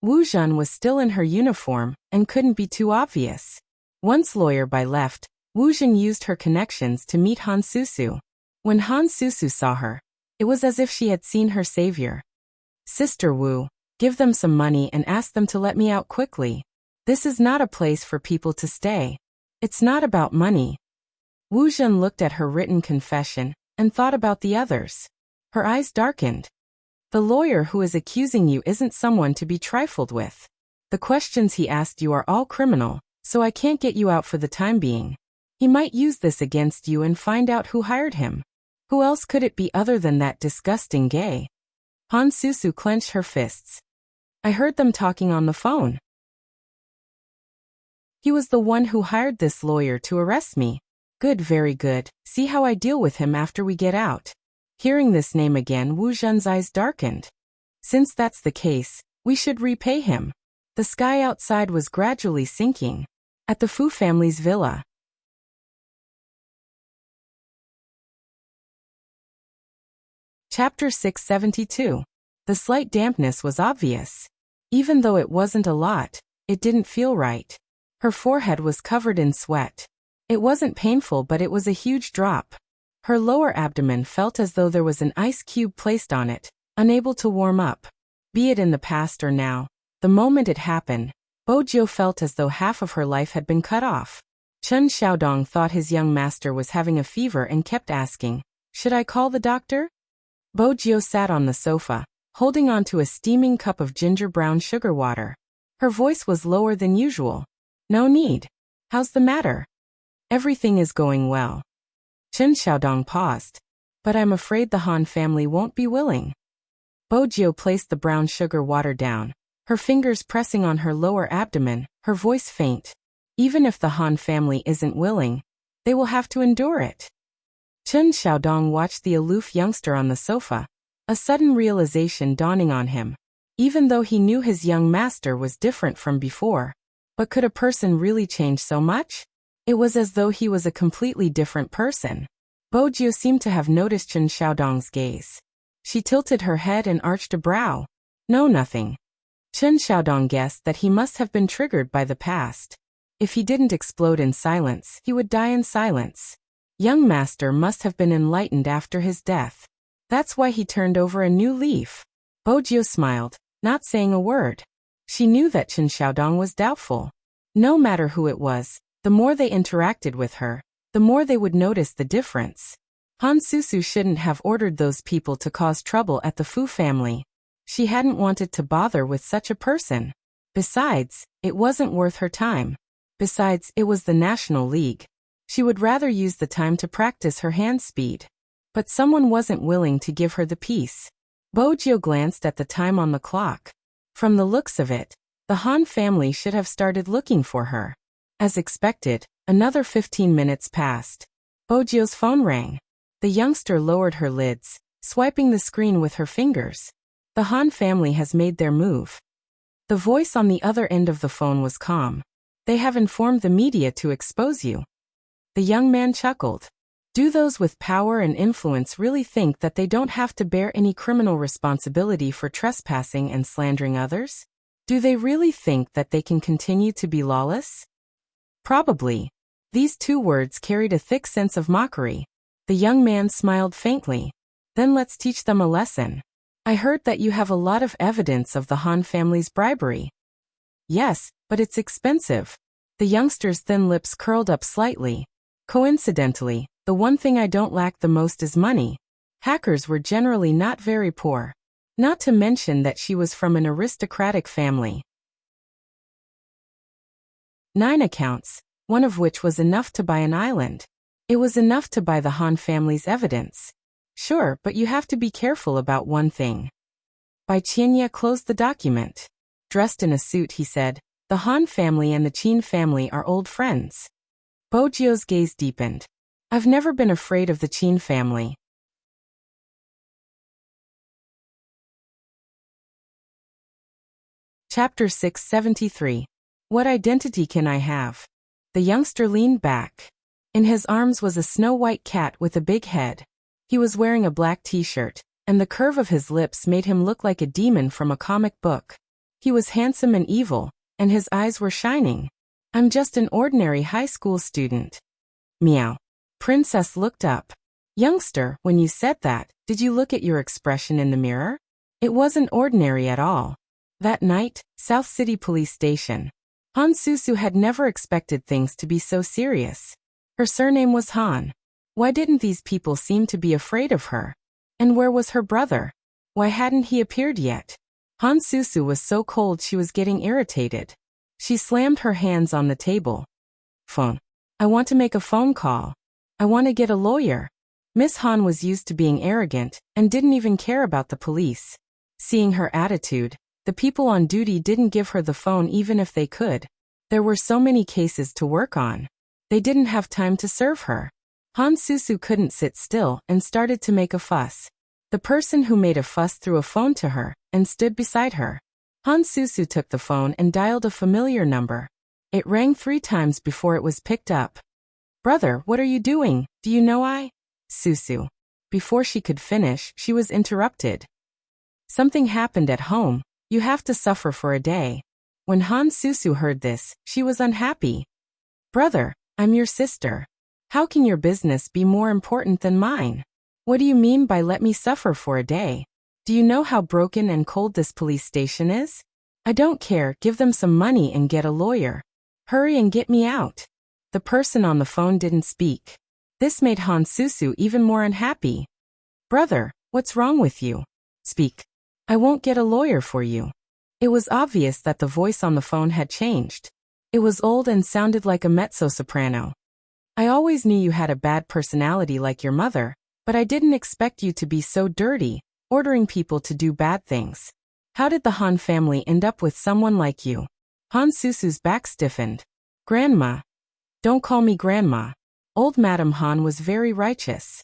Wu Zhen was still in her uniform and couldn't be too obvious. Once Lawyer Bai left, Wu Zhen used her connections to meet Han Susu. When Han Susu saw her, it was as if she had seen her savior. Sister Wu, give them some money and ask them to let me out quickly. This is not a place for people to stay. It's not about money. Wu Zhen looked at her written confession and thought about the others. Her eyes darkened. The lawyer who is accusing you isn't someone to be trifled with. The questions he asked you are all criminal, so I can't get you out for the time being. He might use this against you and find out who hired him. Who else could it be other than that disgusting gay? Han Susu clenched her fists. I heard them talking on the phone. He was the one who hired this lawyer to arrest me. Good, very good. See how I deal with him after we get out. Hearing this name again, Wu Zhen's eyes darkened. Since that's the case, we should repay him. The sky outside was gradually sinking. At the Fu family's villa. Chapter 672. The slight dampness was obvious. Even though it wasn't a lot, it didn't feel right. Her forehead was covered in sweat. It wasn't painful, but it was a huge drop. Her lower abdomen felt as though there was an ice cube placed on it, unable to warm up. Be it in the past or now, the moment it happened, Bojio felt as though half of her life had been cut off. Chen Xiaodong thought his young master was having a fever and kept asking, "Should I call the doctor?" Bo Jiu sat on the sofa, holding onto a steaming cup of ginger brown sugar water. Her voice was lower than usual. "No need. How's the matter?" "Everything is going well." Chen Xiaodong paused. "But I'm afraid the Han family won't be willing." Bo Jiu placed the brown sugar water down, her fingers pressing on her lower abdomen, her voice faint. "Even if the Han family isn't willing, they will have to endure it." Chen Xiaodong watched the aloof youngster on the sofa, a sudden realization dawning on him. Even though he knew his young master was different from before, but could a person really change so much? It was as though he was a completely different person. Bo Jiu seemed to have noticed Chen Xiaodong's gaze. She tilted her head and arched a brow. "No, nothing." Chen Xiaodong guessed that he must have been triggered by the past. If he didn't explode in silence, he would die in silence. Young master must have been enlightened after his death. That's why he turned over a new leaf. Bo Jiu smiled, not saying a word. She knew that Chen Xiaodong was doubtful. No matter who it was, the more they interacted with her, the more they would notice the difference. Han Susu shouldn't have ordered those people to cause trouble at the Fu family. She hadn't wanted to bother with such a person. Besides, it wasn't worth her time. Besides, it was the National League. She would rather use the time to practice her hand speed. But someone wasn't willing to give her the peace. Bo Jiu glanced at the time on the clock. From the looks of it, the Han family should have started looking for her. As expected, another 15 minutes passed. Bo Jiu's phone rang. The youngster lowered her lids, swiping the screen with her fingers. "The Han family has made their move." The voice on the other end of the phone was calm. "They have informed the media to expose you." The young man chuckled. Do those with power and influence really think that they don't have to bear any criminal responsibility for trespassing and slandering others? Do they really think that they can continue to be lawless? Probably. These two words carried a thick sense of mockery. The young man smiled faintly. "Then let's teach them a lesson. I heard that you have a lot of evidence of the Han family's bribery." "Yes, but it's expensive." The youngster's thin lips curled up slightly. "Coincidentally, the one thing I don't lack the most is money." Hackers were generally not very poor. Not to mention that she was from an aristocratic family. 9 accounts, one of which was enough to buy an island. It was enough to buy the Han family's evidence. "Sure, but you have to be careful about one thing." Bai Qianye closed the document. Dressed in a suit, he said, "The Han family and the Qin family are old friends." Bo Jiu's gaze deepened. "I've never been afraid of the Qin family." Chapter 673. What identity can I have? The youngster leaned back. In his arms was a snow-white cat with a big head. He was wearing a black t-shirt, and the curve of his lips made him look like a demon from a comic book. He was handsome and evil, and his eyes were shining. "I'm just an ordinary high school student." Meow. Princess looked up. "Youngster, when you said that, did you look at your expression in the mirror? It wasn't ordinary at all." That night, South City Police Station. Han Susu had never expected things to be so serious. Her surname was Han. Why didn't these people seem to be afraid of her? And where was her brother? Why hadn't he appeared yet? Han Susu was so cold she was getting irritated. She slammed her hands on the table. "Phone. I want to make a phone call. I want to get a lawyer." Miss Han was used to being arrogant and didn't even care about the police. Seeing her attitude, the people on duty didn't give her the phone even if they could. There were so many cases to work on. They didn't have time to serve her. Han Susu couldn't sit still and started to make a fuss. The person who made a fuss threw a phone to her and stood beside her. Han Susu took the phone and dialed a familiar number. It rang 3 times before it was picked up. "Brother, what are you doing? Do you know I?" Susu. Before she could finish, she was interrupted. "Something happened at home. You have to suffer for a day." When Han Susu heard this, she was unhappy. "Brother, I'm your sister. How can your business be more important than mine? What do you mean by let me suffer for a day? Do you know how broken and cold this police station is? I don't care, give them some money and get a lawyer. Hurry and get me out." The person on the phone didn't speak. This made Han Susu even more unhappy. Brother, what's wrong with you? Speak. I won't get a lawyer for you. It was obvious that the voice on the phone had changed. It was old and sounded like a mezzo-soprano. I always knew you had a bad personality like your mother, but I didn't expect you to be so dirty, ordering people to do bad things. How did the Han family end up with someone like you? Han Susu's back stiffened. Grandma. Don't call me Grandma. Old Madame Han was very righteous.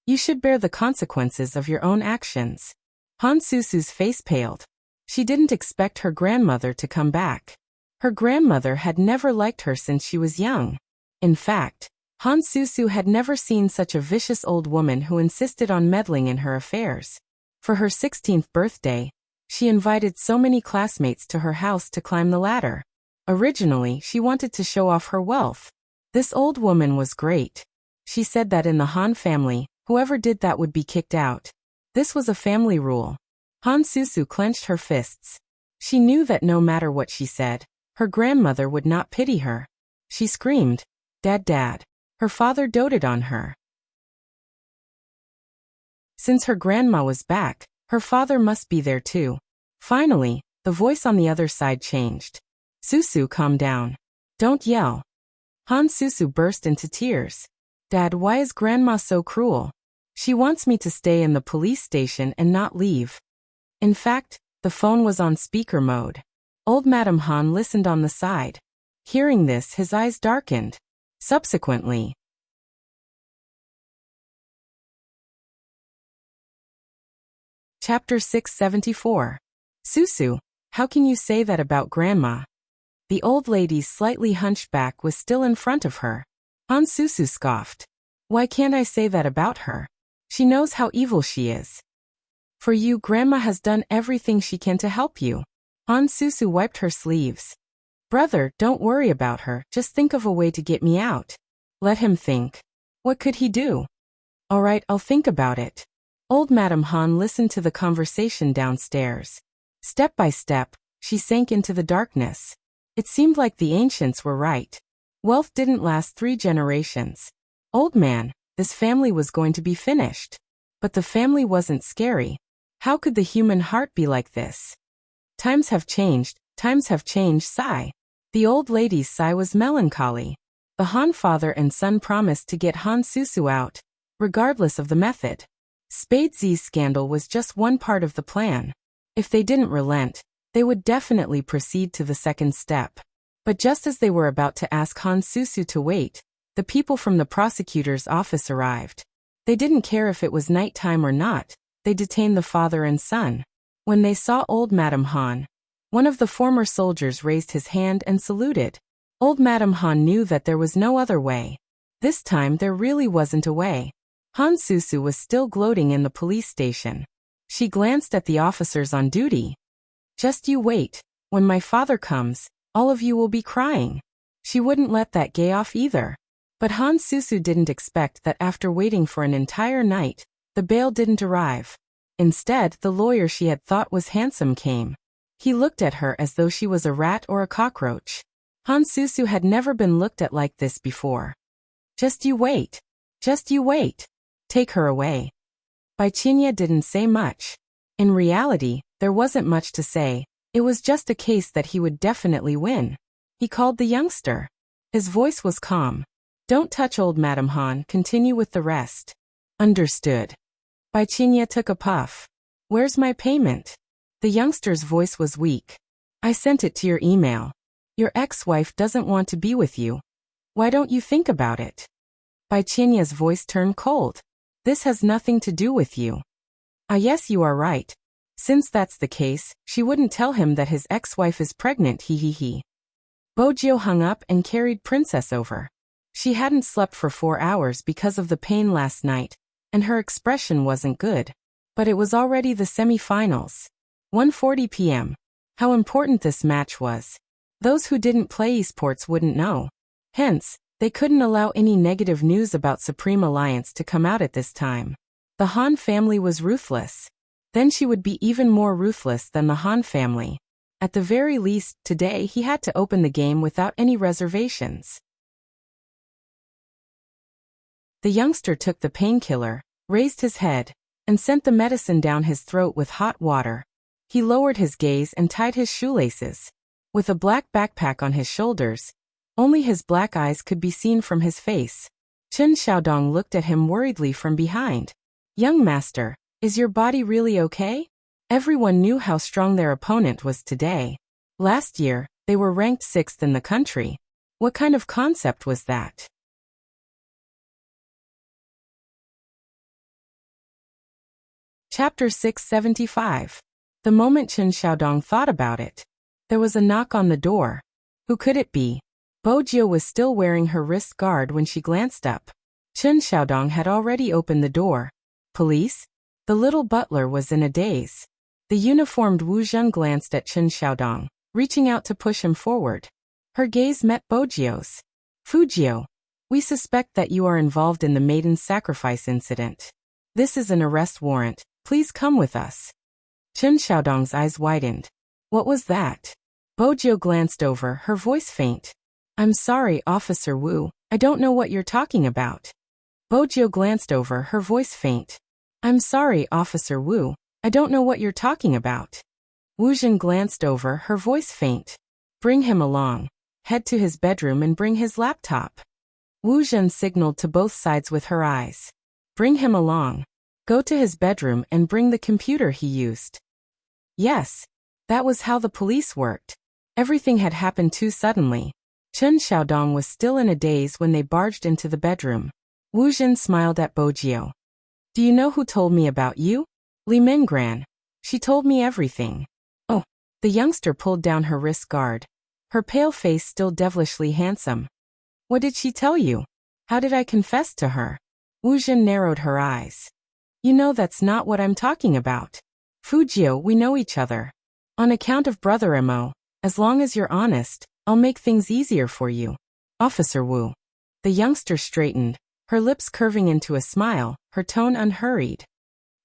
You should bear the consequences of your own actions. Han Susu's face paled. She didn't expect her grandmother to come back. Her grandmother had never liked her since she was young. In fact, Han Susu had never seen such a vicious old woman who insisted on meddling in her affairs. For her 16th birthday, she invited so many classmates to her house to climb the ladder. Originally, she wanted to show off her wealth. This old woman was great. She said that in the Han family, whoever did that would be kicked out. This was a family rule. Han Susu clenched her fists. She knew that no matter what she said, her grandmother would not pity her. She screamed, "Dad, Dad." Her father doted on her. Since her grandma was back, her father must be there too. Finally, the voice on the other side changed. Susu, calm down. Don't yell. Han Susu burst into tears. Dad, why is Grandma so cruel? She wants me to stay in the police station and not leave. In fact, the phone was on speaker mode. Old Madame Han listened on the side. Hearing this, his eyes darkened. Subsequently, Chapter 674. Susu, how can you say that about Grandma? The old lady's slightly hunched back was still in front of her. Han Susu scoffed. Why can't I say that about her? She knows how evil she is. For you, Grandma has done everything she can to help you. Han Susu wiped her sleeves. Brother, don't worry about her, just think of a way to get me out. Let him think. What could he do? All right, I'll think about it. Old Madame Han listened to the conversation downstairs. Step by step, she sank into the darkness. It seemed like the ancients were right. Wealth didn't last 3 generations. Old man, this family was going to be finished. But the family wasn't scary. How could the human heart be like this? Times have changed, sigh. The old lady's sigh was melancholy. The Han father and son promised to get Han Susu out, regardless of the method. Spadesy's scandal was just one part of the plan. If they didn't relent, they would definitely proceed to the second step. But just as they were about to ask Han Susu to wait, the people from the prosecutor's office arrived. They didn't care if it was nighttime or not, they detained the father and son. When they saw old Madame Han, one of the former soldiers raised his hand and saluted. Old Madame Han knew that there was no other way. This time there really wasn't a way. Han Susu was still gloating in the police station. She glanced at the officers on duty. Just you wait. When my father comes, all of you will be crying. She wouldn't let that gay off either. But Han Susu didn't expect that after waiting for an entire night, the bail didn't arrive. Instead, the lawyer she had thought was handsome came. He looked at her as though she was a rat or a cockroach. Han Susu had never been looked at like this before. Just you wait. Just you wait. Take her away. Baichinya didn't say much. In reality, there wasn't much to say. It was just a case that he would definitely win. He called the youngster. His voice was calm. Don't touch old Madame Han, continue with the rest. Understood. Baichinya took a puff. Where's my payment? The youngster's voice was weak. I sent it to your email. Your ex-wife doesn't want to be with you. Why don't you think about it? Baichinya's voice turned cold. This has nothing to do with you. Ah, yes, you are right. Since that's the case, she wouldn't tell him that his ex-wife is pregnant, he. Bojio hung up and carried Princess over. She hadn't slept for 4 hours because of the pain last night, and her expression wasn't good. But it was already the semi-finals. 1:40 p.m. How important this match was. Those who didn't play esports wouldn't know. Hence, they couldn't allow any negative news about Supreme Alliance to come out at this time. The Han family was ruthless. Then she would be even more ruthless than the Han family. At the very least, today he had to open the game without any reservations. The youngster took the painkiller, raised his head, and sent the medicine down his throat with hot water. He lowered his gaze and tied his shoelaces. With a black backpack on his shoulders, only his black eyes could be seen from his face. Chen Xiaodong looked at him worriedly from behind. Young master, is your body really okay? Everyone knew how strong their opponent was today. Last year, they were ranked 6th in the country. What kind of concept was that? Chapter 675. The moment Chen Xiaodong thought about it, there was a knock on the door. Who could it be? Bojio was still wearing her wrist guard when she glanced up. Chen Xiaodong had already opened the door. Police? The little butler was in a daze. The uniformed Wu Zhen glanced at Chen Xiaodong, reaching out to push him forward. Her gaze met Bojio's. Fujio, we suspect that you are involved in the maiden's sacrifice incident. This is an arrest warrant. Please come with us. Chen Xiaodong's eyes widened. What was that? Bojio glanced over, her voice faint. I'm sorry, Officer Wu, I don't know what you're talking about. Bojio glanced over, her voice faint. I'm sorry, Officer Wu, I don't know what you're talking about. Wu Zhen glanced over, her voice faint. Bring him along. Head to his bedroom and bring his laptop. Wu Zhen signaled to both sides with her eyes. Bring him along. Go to his bedroom and bring the computer he used. Yes. That was how the police worked. Everything had happened too suddenly. Chen Xiaodong was still in a daze when they barged into the bedroom. Wu Zhen smiled at Bojio. Do you know who told me about you? Li Minggran. She told me everything. Oh. The youngster pulled down her wrist guard. Her pale face still devilishly handsome. What did she tell you? How did I confess to her? Wu Zhen narrowed her eyes. You know that's not what I'm talking about. Fujio, we know each other. On account of Brother Mo, as long as you're honest, I'll make things easier for you. Officer Wu. The youngster straightened, her lips curving into a smile, her tone unhurried.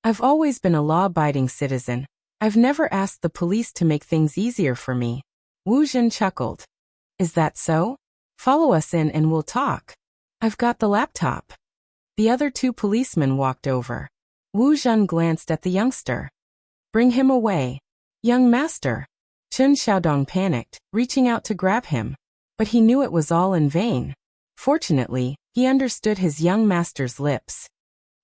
I've always been a law-abiding citizen. I've never asked the police to make things easier for me. Wu Zhen chuckled. Is that so? Follow us in and we'll talk. I've got the laptop. The other 2 policemen walked over. Wu Zhen glanced at the youngster. Bring him away. Young master. Chen Xiaodong panicked, reaching out to grab him. But he knew it was all in vain. Fortunately, he understood his young master's lips.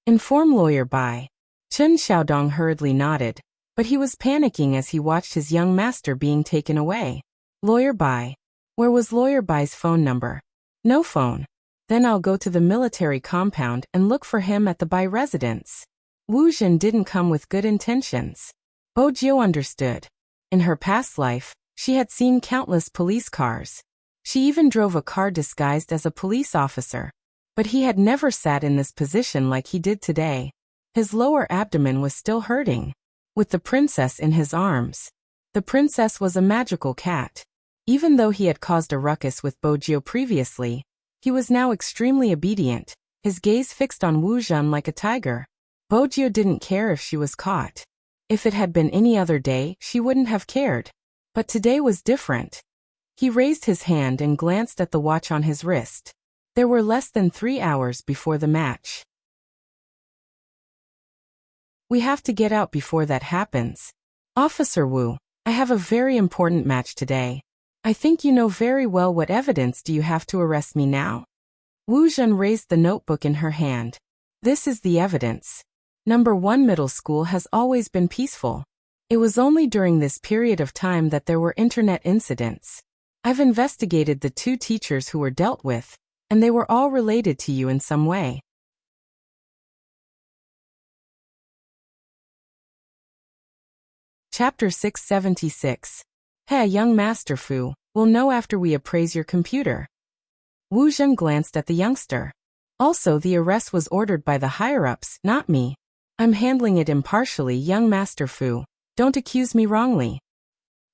Inform Lawyer Bai. Chen Xiaodong hurriedly nodded, but he was panicking as he watched his young master being taken away. Lawyer Bai. Where was Lawyer Bai's phone number? No phone. Then I'll go to the military compound and look for him at the Bai residence. Wu Zhen didn't come with good intentions. Bojio understood. In her past life, she had seen countless police cars. She even drove a car disguised as a police officer. But he had never sat in this position like he did today. His lower abdomen was still hurting. With the princess in his arms. The princess was a magical cat. Even though he had caused a ruckus with Bojio previously, he was now extremely obedient, his gaze fixed on Wu Zhen like a tiger. Bojio didn't care if she was caught. If it had been any other day, she wouldn't have cared. But today was different. He raised his hand and glanced at the watch on his wrist. There were less than 3 hours before the match. We have to get out before that happens. Officer Wu, I have a very important match today. I think you know very well what evidence do you have to arrest me now? Wu Zhen raised the notebook in her hand. This is the evidence. Number 1 middle school has always been peaceful. It was only during this period of time that there were internet incidents. I've investigated the 2 teachers who were dealt with, and they were all related to you in some way. Chapter 676. Hey, young Master Fu, we'll know after we appraise your computer. Wu Zhen glanced at the youngster. Also, the arrest was ordered by the higher-ups, not me. I'm handling it impartially, young Master Fu. Don't accuse me wrongly.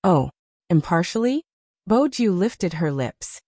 Oh, impartially? Bojio lifted her lips.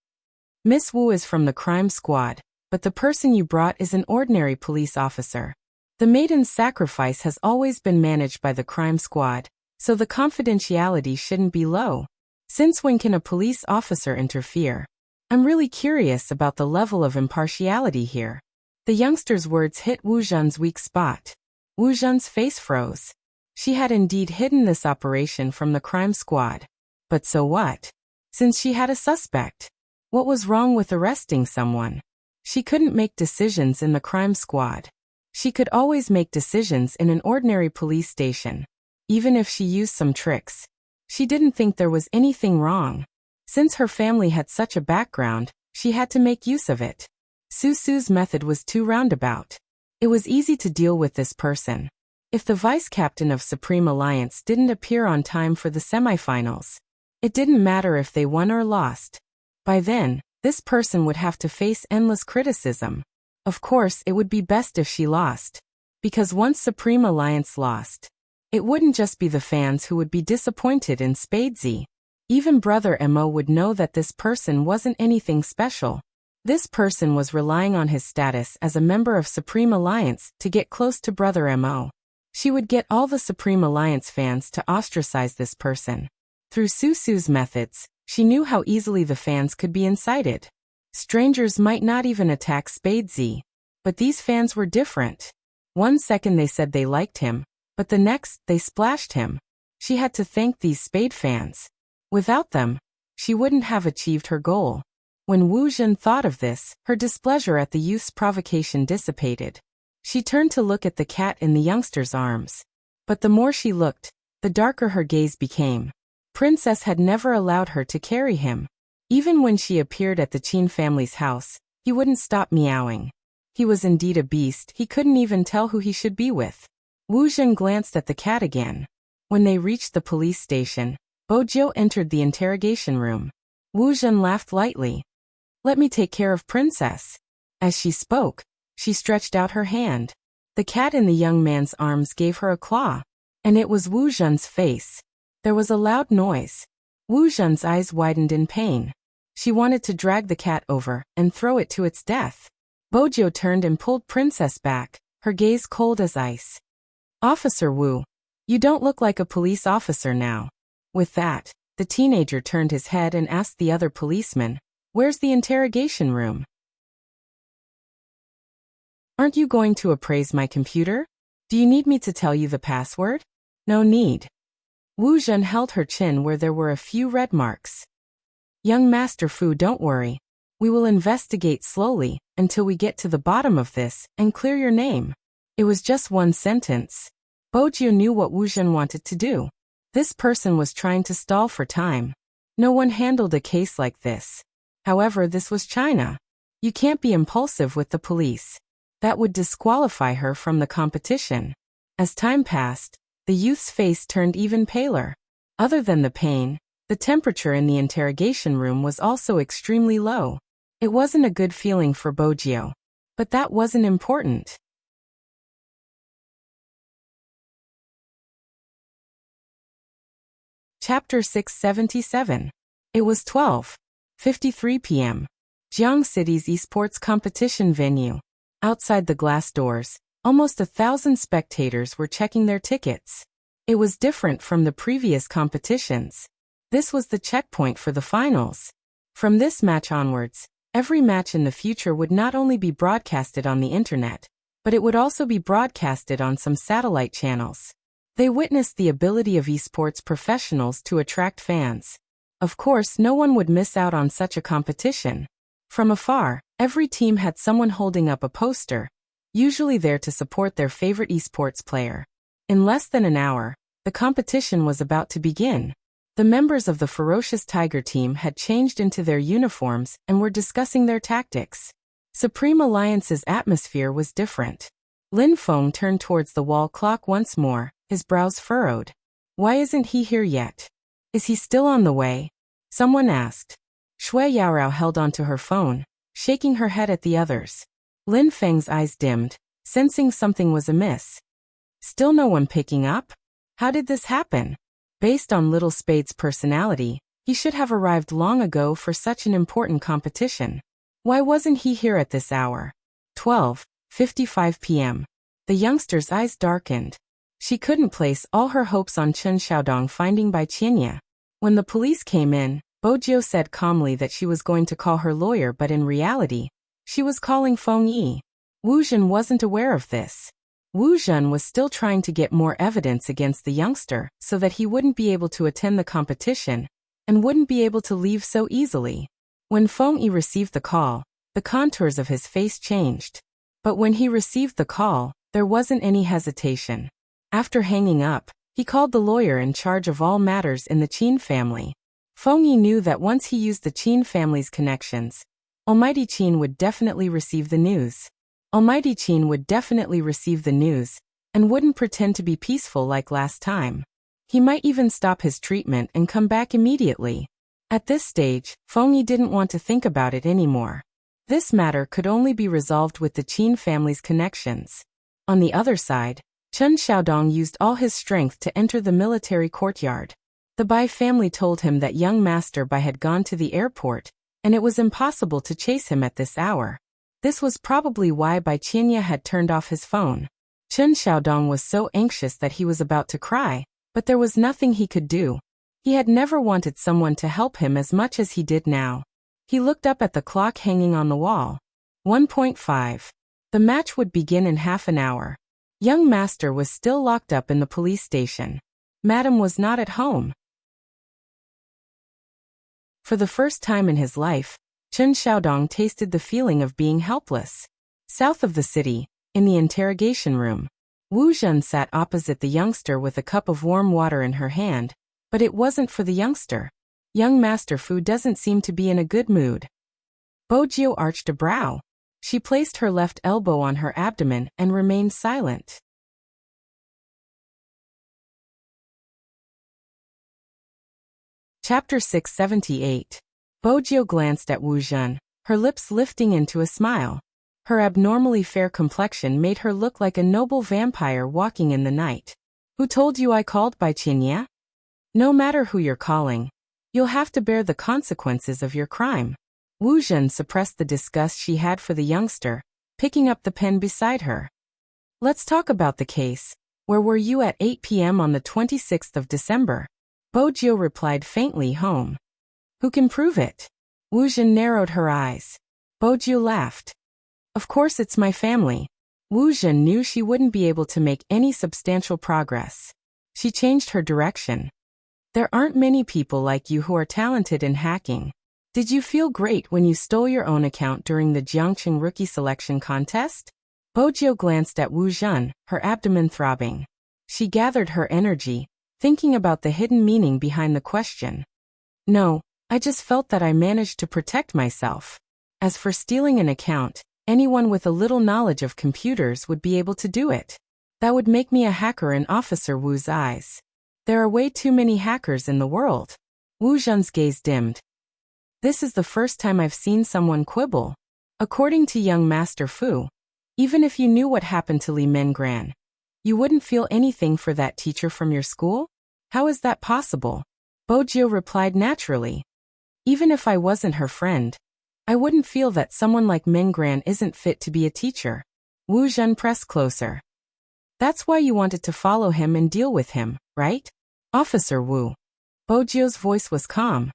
Miss Wu is from the crime squad, but the person you brought is an ordinary police officer. The maiden's sacrifice has always been managed by the crime squad, so the confidentiality shouldn't be low. Since when can a police officer interfere? I'm really curious about the level of impartiality here. The youngster's words hit Wu Zhen's weak spot. Wu Zhen's face froze. She had indeed hidden this operation from the crime squad. But so what? Since she had a suspect. What was wrong with arresting someone? She couldn't make decisions in the crime squad. She could always make decisions in an ordinary police station. Even if she used some tricks. She didn't think there was anything wrong. Since her family had such a background, she had to make use of it. Susu's method was too roundabout. It was easy to deal with this person. If the vice-captain of Supreme Alliance didn't appear on time for the semifinals, it didn't matter if they won or lost. By then, this person would have to face endless criticism. Of course, it would be best if she lost. Because once Supreme Alliance lost, it wouldn't just be the fans who would be disappointed in Spadesy. Even Brother Mo would know that this person wasn't anything special. This person was relying on his status as a member of Supreme Alliance to get close to Brother Mo. She would get all the Supreme Alliance fans to ostracize this person. Through Susu's methods, she knew how easily the fans could be incited. Strangers might not even attack Spadesy. But these fans were different. One second they said they liked him, but the next they splashed him. She had to thank these Spade fans. Without them, she wouldn't have achieved her goal. When Wu Zhen thought of this, her displeasure at the youth's provocation dissipated. She turned to look at the cat in the youngster's arms. But the more she looked, the darker her gaze became. Princess had never allowed her to carry him. Even when she appeared at the Qin family's house, he wouldn't stop meowing. He was indeed a beast, he couldn't even tell who he should be with. Wu Zhen glanced at the cat again. When they reached the police station, Bojiu entered the interrogation room. Wu Zhen laughed lightly. "Let me take care of Princess." As she spoke, she stretched out her hand. The cat in the young man's arms gave her a claw. And it was Wu Zhen's face. There was a loud noise. Wu Zhen's eyes widened in pain. She wanted to drag the cat over and throw it to its death. Bojiu turned and pulled Princess back, her gaze cold as ice. "Officer Wu, you don't look like a police officer now." With that, the teenager turned his head and asked the other policeman, "Where's the interrogation room?" "Aren't you going to appraise my computer? Do you need me to tell you the password?" "No need." Wu Zhen held her chin where there were a few red marks. "Young Master Fu, don't worry. We will investigate slowly until we get to the bottom of this and clear your name." It was just one sentence. Bojiu knew what Wu Zhen wanted to do. This person was trying to stall for time. No one handled a case like this. However, this was China. You can't be impulsive with the police. That would disqualify her from the competition. As time passed, the youth's face turned even paler. Other than the pain, the temperature in the interrogation room was also extremely low. It wasn't a good feeling for Bojiu. But that wasn't important. Chapter 677. It was 12:53 p.m. Jiang City's esports competition venue. Outside the glass doors, almost 1,000 spectators were checking their tickets. It was different from the previous competitions. This was the checkpoint for the finals. From this match onwards, every match in the future would not only be broadcasted on the internet, but it would also be broadcasted on some satellite channels. They witnessed the ability of esports professionals to attract fans. Of course, no one would miss out on such a competition. From afar, every team had someone holding up a poster, usually there to support their favorite esports player. In less than an hour, the competition was about to begin. The members of the Ferocious Tiger team had changed into their uniforms and were discussing their tactics. Supreme Alliance's atmosphere was different. Lin Feng turned towards the wall clock once more, his brows furrowed. "Why isn't he here yet? Is he still on the way?" someone asked. Shui Yaorao held onto her phone, shaking her head at the others. Lin Feng's eyes dimmed, sensing something was amiss. Still no one picking up? How did this happen? Based on Little Spade's personality, he should have arrived long ago for such an important competition. Why wasn't he here at this hour? 12:55 p.m. The youngster's eyes darkened. She couldn't place all her hopes on Chen Xiaodong finding Bai Qianya. When the police came in, Bojiu said calmly that she was going to call her lawyer, but in reality, she was calling Feng Yi. Wu Zhen wasn't aware of this. Wu Zhen was still trying to get more evidence against the youngster so that he wouldn't be able to attend the competition and wouldn't be able to leave so easily. When Feng Yi received the call, the contours of his face changed. But when he received the call, there wasn't any hesitation. After hanging up, he called the lawyer in charge of all matters in the Qin family. Feng Yi knew that once he used the Qin family's connections, Almighty Qin would definitely receive the news. Almighty Qin would definitely receive the news and wouldn't pretend to be peaceful like last time. He might even stop his treatment and come back immediately. At this stage, Feng Yi didn't want to think about it anymore. This matter could only be resolved with the Qin family's connections. On the other side, Chen Xiaodong used all his strength to enter the military courtyard. The Bai family told him that young Master Bai had gone to the airport, and it was impossible to chase him at this hour. This was probably why Bai Qianye had turned off his phone. Chen Xiaodong was so anxious that he was about to cry, but there was nothing he could do. He had never wanted someone to help him as much as he did now. He looked up at the clock hanging on the wall. 1:5. The match would begin in half an hour. Young Master was still locked up in the police station. Madam was not at home. For the first time in his life, Chen Xiaodong tasted the feeling of being helpless. South of the city, in the interrogation room, Wu Zhen sat opposite the youngster with a cup of warm water in her hand, but it wasn't for the youngster. Young Master Fu doesn't seem to be in a good mood. Bo Jiu arched a brow. She placed her left elbow on her abdomen and remained silent. Chapter 678. Bo Jiu glanced at Wu Zhen, her lips lifting into a smile. Her abnormally fair complexion made her look like a noble vampire walking in the night. Who told you I called Bai Qianye? No matter who you're calling, you'll have to bear the consequences of your crime. Wu Zhen suppressed the disgust she had for the youngster, picking up the pen beside her. Let's talk about the case. Where were you at 8 p.m. on the 26th of December? Bo Jiu replied faintly, home. Who can prove it? Wu Zhen narrowed her eyes. Bo Jiu laughed. Of course it's my family. Wu Zhen knew she wouldn't be able to make any substantial progress. She changed her direction. There aren't many people like you who are talented in hacking. Did you feel great when you stole your own account during the Jiangqing rookie selection contest? Bo Jiu glanced at Wu Zhen, her abdomen throbbing. She gathered her energy, thinking about the hidden meaning behind the question. No, I just felt that I managed to protect myself. As for stealing an account, anyone with a little knowledge of computers would be able to do it. That would make me a hacker in Officer Wu's eyes. There are way too many hackers in the world. Wu Zhen's gaze dimmed. This is the first time I've seen someone quibble. According to young Master Fu, even if you knew what happened to Li Mengran, you wouldn't feel anything for that teacher from your school? How is that possible? Bo Jiu replied naturally. Even if I wasn't her friend, I wouldn't feel that someone like Mengran isn't fit to be a teacher. Wu Zhen pressed closer. That's why you wanted to follow him and deal with him, right? Officer Wu. Bo Jiu's voice was calm.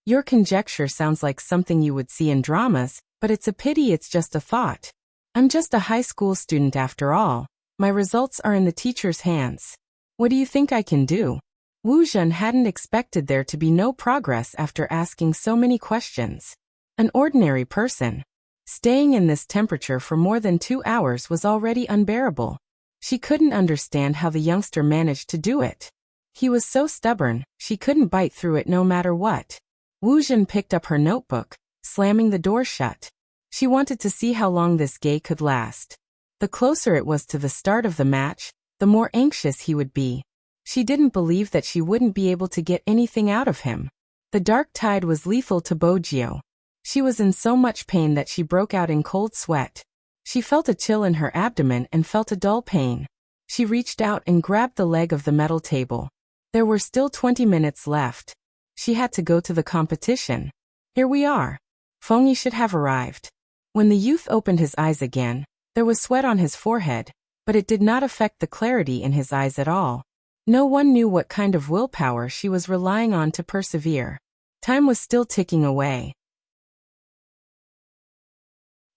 Your conjecture sounds like something you would see in dramas, but it's a pity it's just a thought. I'm just a high school student after all. My results are in the teacher's hands. What do you think I can do? Wu Zhen hadn't expected there to be no progress after asking so many questions. An ordinary person. Staying in this temperature for more than 2 hours was already unbearable. She couldn't understand how the youngster managed to do it. He was so stubborn, she couldn't bite through it no matter what. Wu Zhen picked up her notebook, slamming the door shut. She wanted to see how long this gay could last. The closer it was to the start of the match, the more anxious he would be. She didn't believe that she wouldn't be able to get anything out of him. The dark tide was lethal to Bo Jiu. She was in so much pain that she broke out in cold sweat. She felt a chill in her abdomen and felt a dull pain. She reached out and grabbed the leg of the metal table. There were still 20 minutes left. She had to go to the competition. Here we are. Feng Yi should have arrived. When the youth opened his eyes again, there was sweat on his forehead, but it did not affect the clarity in his eyes at all. No one knew what kind of willpower she was relying on to persevere. Time was still ticking away.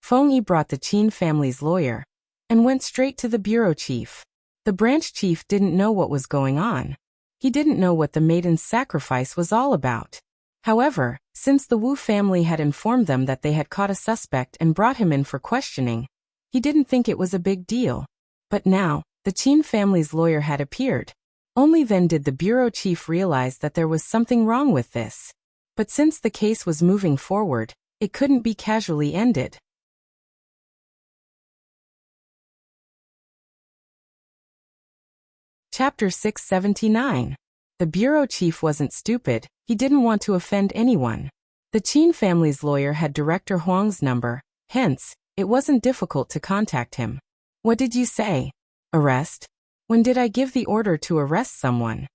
Feng Yi brought the Qin family's lawyer and went straight to the bureau chief. The branch chief didn't know what was going on. He didn't know what the maiden's sacrifice was all about. However, since the Wu family had informed them that they had caught a suspect and brought him in for questioning, he didn't think it was a big deal. But now, the Qin family's lawyer had appeared. Only then did the bureau chief realize that there was something wrong with this. But since the case was moving forward, it couldn't be casually ended. Chapter 679. The bureau chief wasn't stupid, he didn't want to offend anyone. The Qin family's lawyer had Director Huang's number, hence, it wasn't difficult to contact him. What did you say? Arrest? When did I give the order to arrest someone?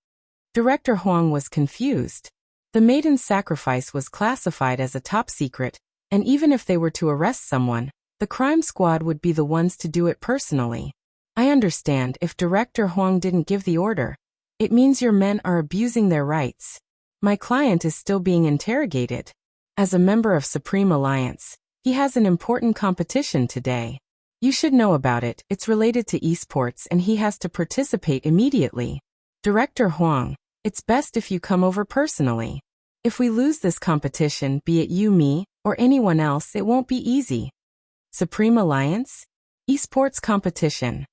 Director Huang was confused. The maiden's sacrifice was classified as a top secret, and even if they were to arrest someone, the crime squad would be the ones to do it personally. I understand if Director Huang didn't give the order. It means your men are abusing their rights. My client is still being interrogated. As a member of Supreme Alliance, he has an important competition today. You should know about it, it's related to esports and he has to participate immediately. Director Huang, it's best if you come over personally. If we lose this competition, be it you, me, or anyone else, it won't be easy. Supreme Alliance? Esports competition.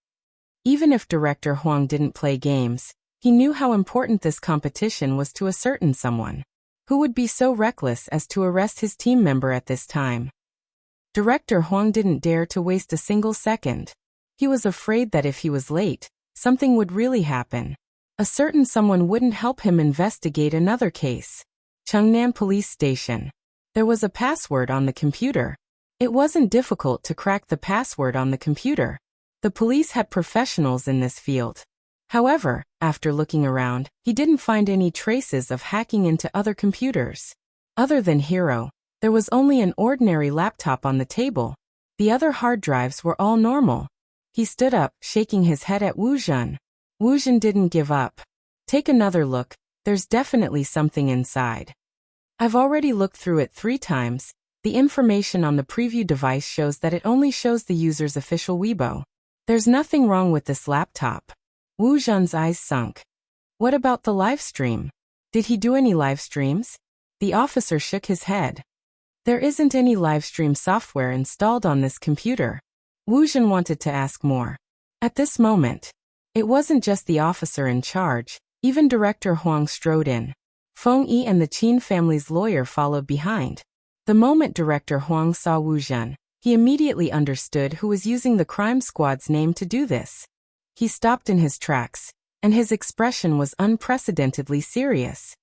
Even if Director Huang didn't play games, he knew how important this competition was to a certain someone. Who would be so reckless as to arrest his team member at this time? Director Huang didn't dare to waste a single second. He was afraid that if he was late, something would really happen. A certain someone wouldn't help him investigate another case. Chengnan Police Station. There was a password on the computer. It wasn't difficult to crack the password on the computer. The police had professionals in this field. However, after looking around, he didn't find any traces of hacking into other computers. Other than Hero, there was only an ordinary laptop on the table. The other hard drives were all normal. He stood up, shaking his head at Wu Zhen. Wu Zhen didn't give up. Take another look, there's definitely something inside. I've already looked through it 3 times. The information on the preview device shows that it only shows the user's official Weibo. There's nothing wrong with this laptop. Wu Zhen's eyes sunk. What about the live stream? Did he do any live streams? The officer shook his head. There isn't any live stream software installed on this computer. Wu Zhen wanted to ask more. At this moment, it wasn't just the officer in charge, even Director Huang strode in. Feng Yi and the Qin family's lawyer followed behind. The moment Director Huang saw Wu Zhen, he immediately understood who was using the crime squad's name to do this. He stopped in his tracks, and his expression was unprecedentedly serious.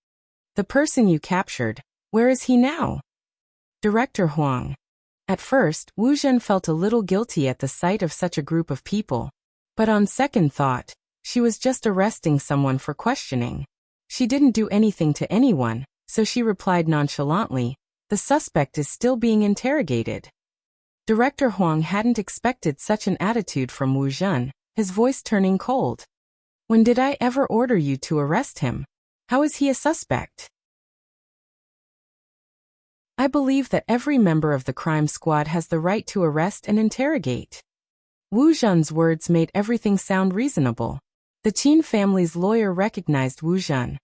The person you captured, where is he now? Director Huang. At first, Wu Zhen felt a little guilty at the sight of such a group of people. But on second thought, she was just arresting someone for questioning. She didn't do anything to anyone, so she replied nonchalantly, the suspect is still being interrogated. Director Huang hadn't expected such an attitude from Wu Zhen, his voice turning cold. When did I ever order you to arrest him? How is he a suspect? I believe that every member of the crime squad has the right to arrest and interrogate. Wu Zhen's words made everything sound reasonable. The Qin family's lawyer recognized Wu Zhen.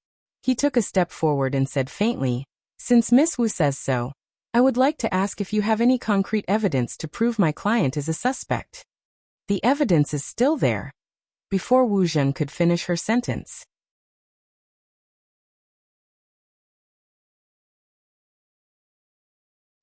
He took a step forward and said faintly, since Miss Wu says so, I would like to ask if you have any concrete evidence to prove my client is a suspect. The evidence is still there. Before Wu Zhen could finish her sentence.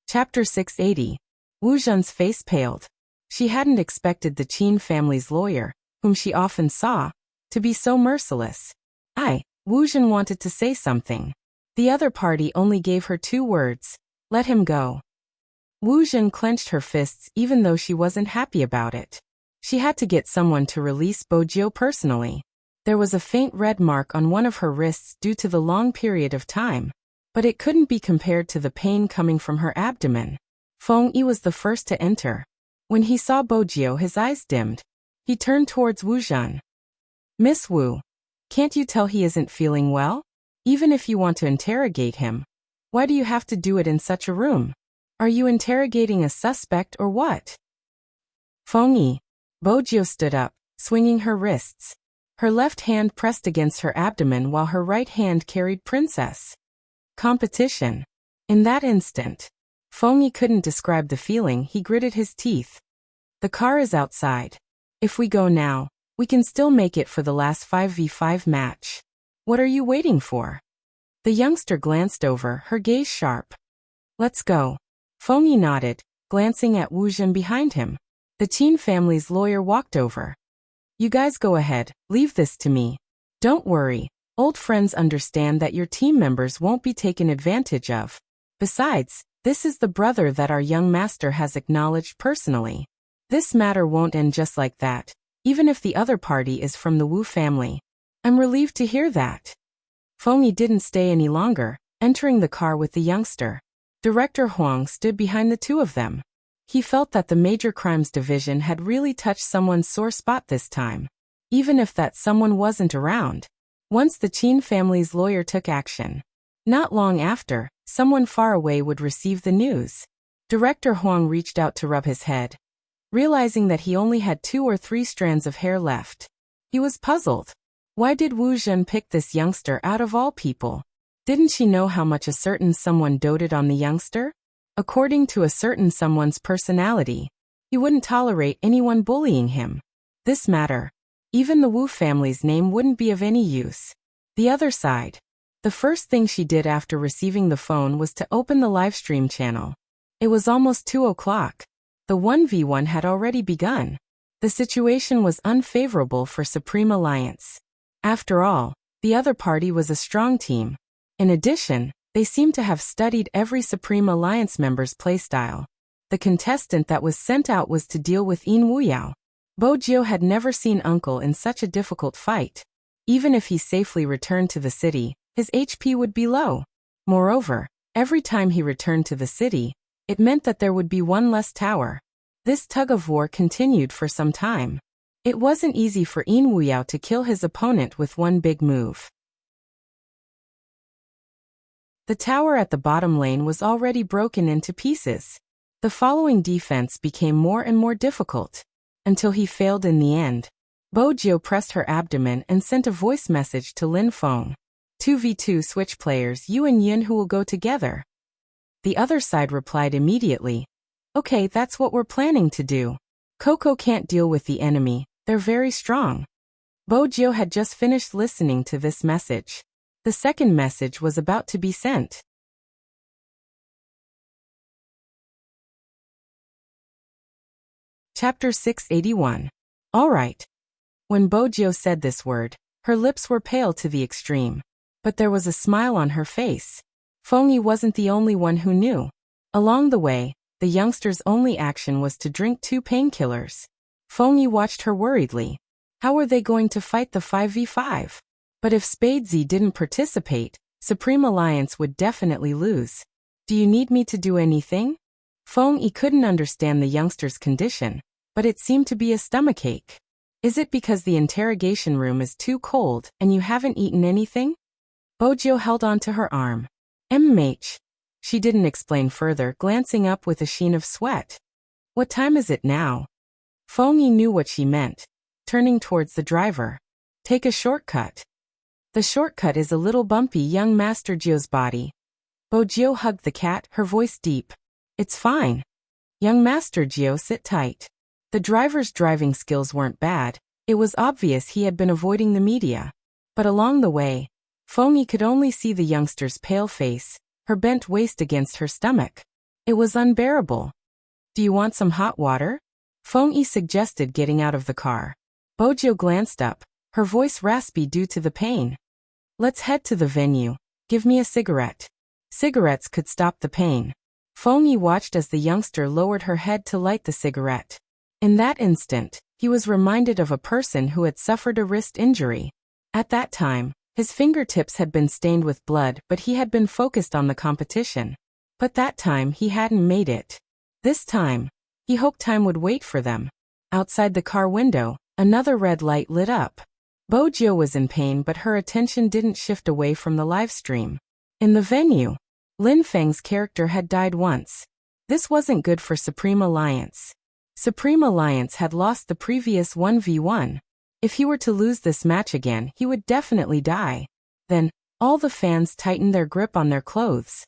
Chapter 680. Wu Zhen's face paled. She hadn't expected the Qin family's lawyer, whom she often saw, to be so merciless. Wu Zhen wanted to say something. The other party only gave her 2 words. Let him go. Wu Zhen clenched her fists even though she wasn't happy about it. She had to get someone to release Bojiu personally. There was a faint red mark on one of her wrists due to the long period of time, but it couldn't be compared to the pain coming from her abdomen. Feng Yi was the first to enter. When he saw Bojiu, his eyes dimmed. He turned towards Wu Zhen. Miss Wu, can't you tell he isn't feeling well? Even if you want to interrogate him, why do you have to do it in such a room? Are you interrogating a suspect or what? Feng. Bojo stood up, swinging her wrists. Her left hand pressed against her abdomen while her right hand carried Princess. Competition. In that instant, Feng couldn't describe the feeling. He gritted his teeth. The car is outside. If we go now, we can still make it for the last 5v5 match. What are you waiting for? The youngster glanced over, her gaze sharp. Let's go. Feng nodded, glancing at Wu Zhen behind him. The Qin family's lawyer walked over. You guys go ahead, leave this to me. Don't worry, old friends understand that your team members won't be taken advantage of. Besides, this is the brother that our young master has acknowledged personally. This matter won't end just like that, even if the other party is from the Wu family. I'm relieved to hear that. Feng didn't stay any longer, entering the car with the youngster. Director Huang stood behind the two of them. He felt that the Major Crimes Division had really touched someone's sore spot this time, even if that someone wasn't around. Once the Qin family's lawyer took action, not long after, someone far away would receive the news. Director Huang reached out to rub his head, realizing that he only had 2 or 3 strands of hair left. He was puzzled. Why did Wu Zhen pick this youngster out of all people? Didn't she know how much a certain someone doted on the youngster? According to a certain someone's personality, he wouldn't tolerate anyone bullying him. This matter, even the Wu family's name wouldn't be of any use. The other side. The first thing she did after receiving the phone was to open the livestream channel. It was almost 2 o'clock. The 1v1 had already begun. The situation was unfavorable for Supreme Alliance. After all, the other party was a strong team. In addition, they seemed to have studied every Supreme Alliance member's playstyle. The contestant that was sent out was to deal with Yin Wuyao. Bojo had never seen Uncle in such a difficult fight. Even if he safely returned to the city, his HP would be low. Moreover, every time he returned to the city, it meant that there would be one less tower. This tug-of-war continued for some time. It wasn't easy for Yin Wuyao to kill his opponent with one big move. The tower at the bottom lane was already broken into pieces. The following defense became more and more difficult, until he failed in the end. Bojo pressed her abdomen and sent a voice message to Lin Feng. 2v2 switch players you and Yin who will go together. The other side replied immediately. Okay, that's what we're planning to do. Coco can't deal with the enemy, they're very strong. Bojo had just finished listening to this message. The second message was about to be sent. Chapter 681. All right. When Bojo said this word, her lips were pale to the extreme. But there was a smile on her face. Feng wasn't the only one who knew. Along the way, the youngster's only action was to drink 2 painkillers. Feng watched her worriedly. How were they going to fight the 5v5? But if Spadesy didn't participate, Supreme Alliance would definitely lose. Do you need me to do anything? Feng couldn't understand the youngster's condition, but it seemed to be a stomachache. Is it because the interrogation room is too cold and you haven't eaten anything? Bojo held on to her arm. She didn't explain further, glancing up with a sheen of sweat. What time is it now? Feng knew what she meant, turning towards the driver. Take a shortcut. The shortcut is a little bumpy, young Master Jio's body. Bojo hugged the cat, her voice deep. It's fine. Young Master Jio, sit tight. The driver's driving skills weren't bad. It was obvious he had been avoiding the media. But along the way, Feng could only see the youngster's pale face, her bent waist against her stomach. It was unbearable. Do you want some hot water? Feng suggested, getting out of the car. Bojo glanced up, her voice raspy due to the pain. Let's head to the venue. Give me a cigarette. Cigarettes could stop the pain. Feng watched as the youngster lowered her head to light the cigarette. In that instant, he was reminded of a person who had suffered a wrist injury. At that time, his fingertips had been stained with blood, but he had been focused on the competition. But that time he hadn't made it. This time, he hoped time would wait for them. Outside the car window, another red light lit up. Bojo was in pain, but her attention didn't shift away from the live stream. In the venue, Lin Feng's character had died once. This wasn't good for Supreme Alliance. Supreme Alliance had lost the previous 1v1. If he were to lose this match again, he would definitely die. Then, all the fans tightened their grip on their clothes.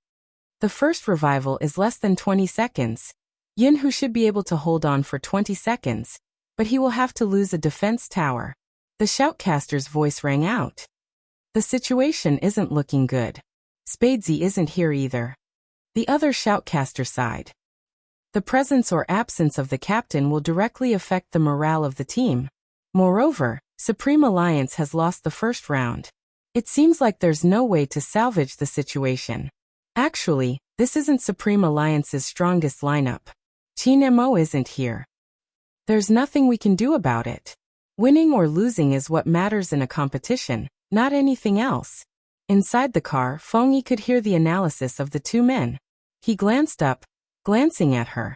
The first revival is less than 20 seconds. Yinhu should be able to hold on for 20 seconds, but he will have to lose a defense tower. The shoutcaster's voice rang out. The situation isn't looking good. Spadesy isn't here either. The other shoutcaster sighed. The presence or absence of the captain will directly affect the morale of the team. Moreover, Supreme Alliance has lost the first round. It seems like there's no way to salvage the situation. Actually, this isn't Supreme Alliance's strongest lineup. Chin Mo isn't here. There's nothing we can do about it. Winning or losing is what matters in a competition, not anything else. Inside the car, Feng Yi could hear the analysis of the two men. He glanced up, glancing at her.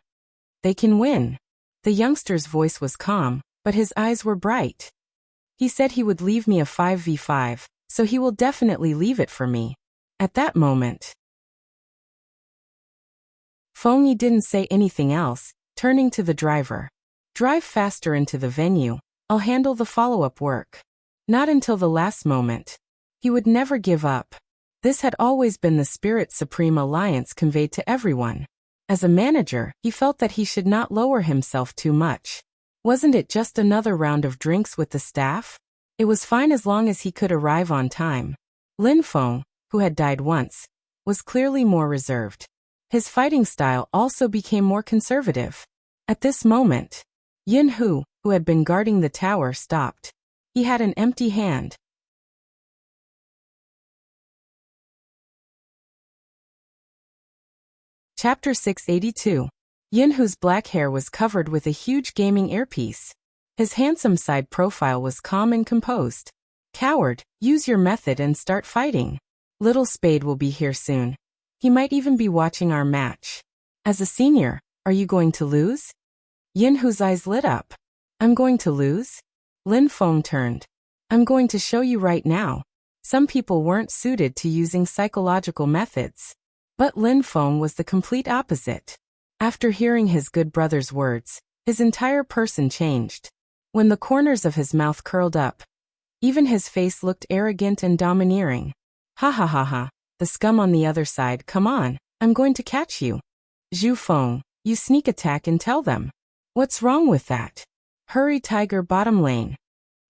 They can win. The youngster's voice was calm, but his eyes were bright. He said he would leave me a 5v5, so he will definitely leave it for me. At that moment, Feng Yi didn't say anything else, turning to the driver. Drive faster into the venue. I'll handle the follow-up work. Not until the last moment. He would never give up. This had always been the spirit Supreme Alliance conveyed to everyone. As a manager, he felt that he should not lower himself too much. Wasn't it just another round of drinks with the staff? It was fine as long as he could arrive on time. Lin Feng, who had died once, was clearly more reserved. His fighting style also became more conservative. At this moment, Yin Hu, who had been guarding the tower, stopped. He had an empty hand. Chapter 682. Yin Hu's black hair was covered with a huge gaming earpiece. His handsome side profile was calm and composed. Coward, use your method and start fighting. Little Spade will be here soon. He might even be watching our match. As a senior, are you going to lose? Yin Hu's eyes lit up. I'm going to lose? Lin Feng turned. I'm going to show you right now. Some people weren't suited to using psychological methods. But Lin Feng was the complete opposite. After hearing his good brother's words, his entire person changed. When the corners of his mouth curled up, even his face looked arrogant and domineering. Ha ha ha ha, the scum on the other side, come on, I'm going to catch you. Zhu Feng, you sneak attack and tell them. What's wrong with that? Hurry Tiger bottom lane.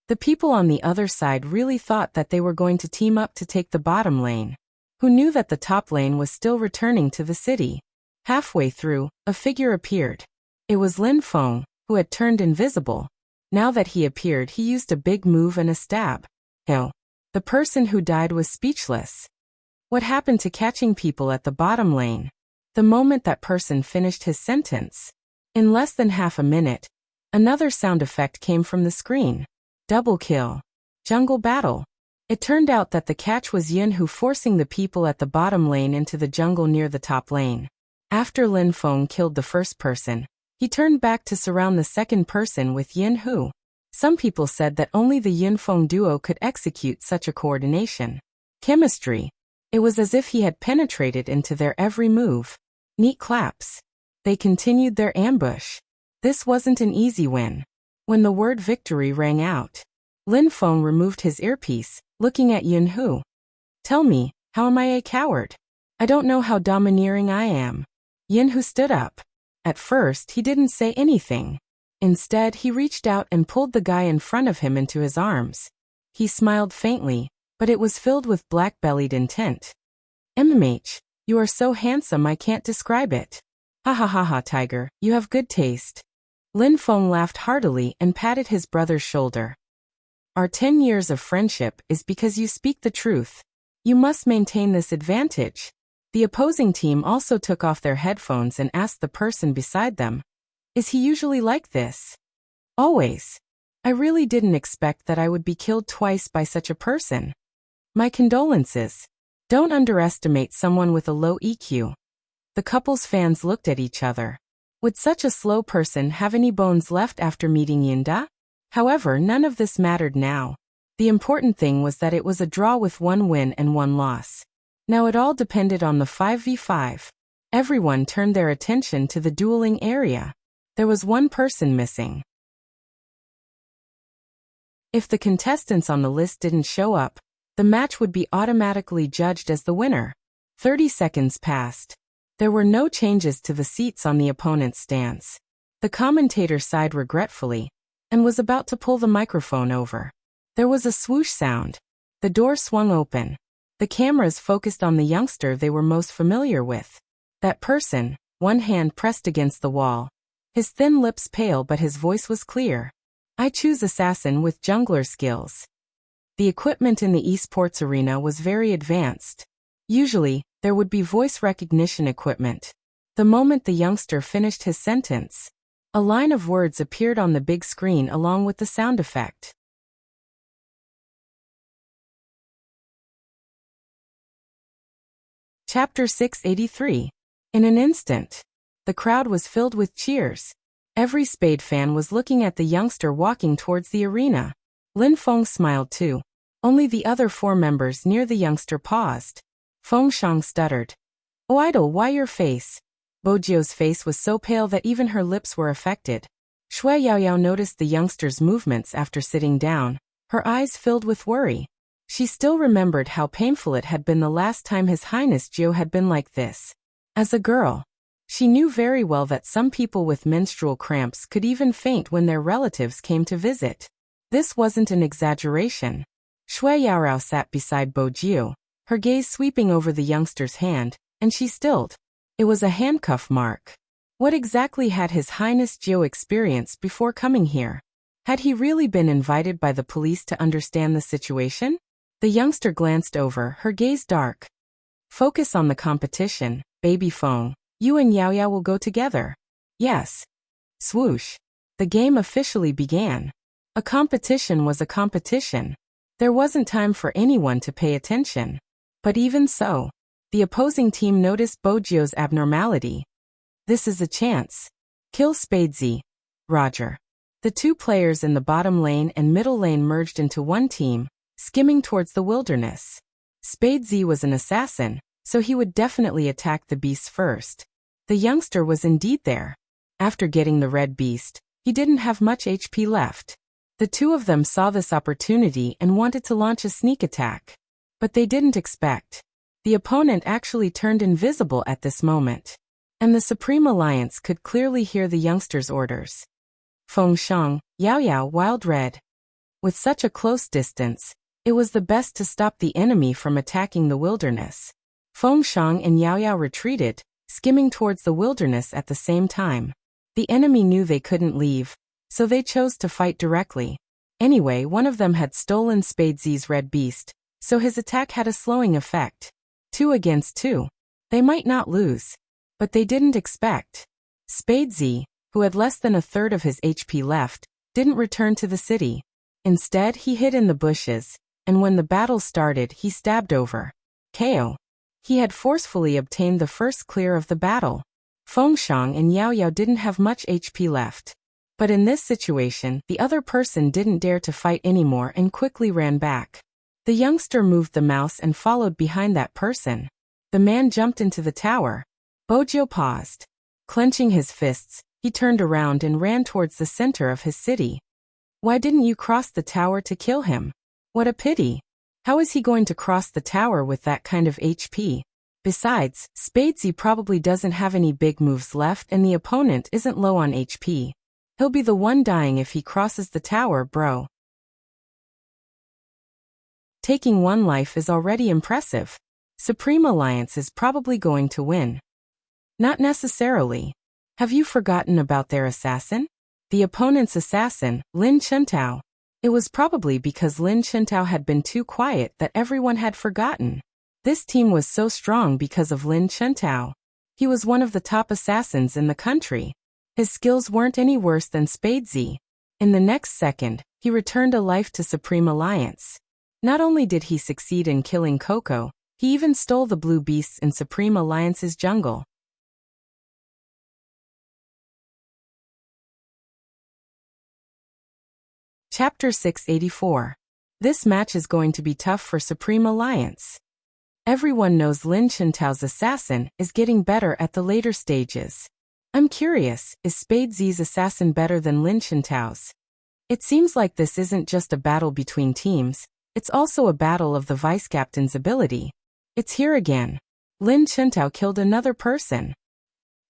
The people on the other side really thought that they were going to team up to take the bottom lane. Who knew that the top lane was still returning to the city? Halfway through, a figure appeared. It was Lin Feng, who had turned invisible. Now that he appeared, he used a big move and a stab. Ew. The person who died was speechless. What happened to catching people at the bottom lane? The moment that person finished his sentence, in less than half a minute, another sound effect came from the screen. Double kill. Jungle battle. It turned out that the catch was Yin Hu forcing the people at the bottom lane into the jungle near the top lane. After Lin Feng killed the first person, he turned back to surround the second person with Yin Hu. Some people said that only the Yin Feng duo could execute such a coordination. Chemistry. It was as if he had penetrated into their every move. Neat claps. They continued their ambush. This wasn't an easy win. When the word victory rang out, Lin Feng removed his earpiece, looking at Yin Hu. Tell me, how am I a coward? I don't know how domineering I am. Yin Hu stood up. At first, he didn't say anything. Instead, he reached out and pulled the guy in front of him into his arms. He smiled faintly, but it was filled with black-bellied intent. MMH, you are so handsome I can't describe it. Ha ha ha ha, Tiger, you have good taste. Lin Feng laughed heartily and patted his brother's shoulder. Our 10 years of friendship is because you speak the truth. You must maintain this advantage. The opposing team also took off their headphones and asked the person beside them, is he usually like this? Always. I really didn't expect that I would be killed twice by such a person. My condolences. Don't underestimate someone with a low EQ. The couple's fans looked at each other. Would such a slow person have any bones left after meeting Yinda? However, none of this mattered now. The important thing was that it was a draw with 1 win and 1 loss. Now it all depended on the 5v5. Everyone turned their attention to the dueling area. There was one person missing. If the contestants on the list didn't show up, the match would be automatically judged as the winner. 30 seconds passed. There were no changes to the seats on the opponent's stance. The commentator sighed regretfully and was about to pull the microphone over. There was a swoosh sound. The door swung open. The cameras focused on the youngster they were most familiar with. That person, one hand pressed against the wall. His thin lips pale, but his voice was clear. I choose assassin with jungler skills. The equipment in the esports arena was very advanced. Usually, there would be voice recognition equipment. The moment the youngster finished his sentence, a line of words appeared on the big screen along with the sound effect. Chapter 683. In an instant, the crowd was filled with cheers. Every Spade fan was looking at the youngster walking towards the arena. Lin Feng smiled too. Only the other 4 members near the youngster paused. Feng Shang stuttered. Oh idol, why your face? Bojio's face was so pale that even her lips were affected. Shui Yaoyao noticed the youngster's movements after sitting down. Her eyes filled with worry. She still remembered how painful it had been the last time His Highness Jiao had been like this. As a girl, she knew very well that some people with menstrual cramps could even faint when their relatives came to visit. This wasn't an exaggeration. Shui Yaorao sat beside Bojio, her gaze sweeping over the youngster's hand, and she stilled. It was a handcuff mark. What exactly had His Highness Jiao experienced before coming here? Had he really been invited by the police to understand the situation? The youngster glanced over, her gaze dark. Focus on the competition, baby Feng. You and Yao Yao will go together. Yes. Swoosh. The game officially began. A competition was a competition. There wasn't time for anyone to pay attention. But even so, the opposing team noticed Bojio's abnormality. This is a chance. Kill Spadesy. Roger. The 2 players in the bottom lane and middle lane merged into one team, skimming towards the wilderness. Spadesy was an assassin, so he would definitely attack the beast first. The youngster was indeed there. After getting the red beast, he didn't have much HP left. The 2 of them saw this opportunity and wanted to launch a sneak attack. But they didn't expect. The opponent actually turned invisible at this moment. And the Supreme Alliance could clearly hear the youngster's orders. Feng Shang, Yao Yao, Wild Red. With such a close distance, it was the best to stop the enemy from attacking the wilderness. Feng Shang and Yao Yao retreated, skimming towards the wilderness at the same time. The enemy knew they couldn't leave, so they chose to fight directly. Anyway, one of them had stolen Spadesy's red beast, so his attack had a slowing effect. 2 against 2. They might not lose. But they didn't expect. Spadesy, who had less than a third of his HP left, didn't return to the city. Instead, he hid in the bushes, and when the battle started, he stabbed over. KO. He had forcefully obtained the first clear of the battle. Feng Shang and Yao Yao didn't have much HP left. But in this situation, the other person didn't dare to fight anymore and quickly ran back. The youngster moved the mouse and followed behind that person. The man jumped into the tower. Bojio paused. Clenching his fists, he turned around and ran towards the center of his city. Why didn't you cross the tower to kill him? What a pity. How is he going to cross the tower with that kind of HP? Besides, Spadesy probably doesn't have any big moves left and the opponent isn't low on HP. He'll be the one dying if he crosses the tower, bro. Taking 1 life is already impressive. Supreme Alliance is probably going to win. Not necessarily. Have you forgotten about their assassin? The opponent's assassin, Lin Chentao. It was probably because Lin Chentao had been too quiet that everyone had forgotten. This team was so strong because of Lin Chentao. He was one of the top assassins in the country. His skills weren't any worse than Spadesy. In the next second, he returned a life to Supreme Alliance. Not only did he succeed in killing Coco, he even stole the blue beasts in Supreme Alliance's jungle. Chapter 684. This match is going to be tough for Supreme Alliance. Everyone knows Lin Chuntao's assassin is getting better at the later stages. I'm curious, is Spade Z's assassin better than Lin Chuntao's? It seems like this isn't just a battle between teams, it's also a battle of the vice-captain's ability. It's here again. Lin Chuntao killed another person.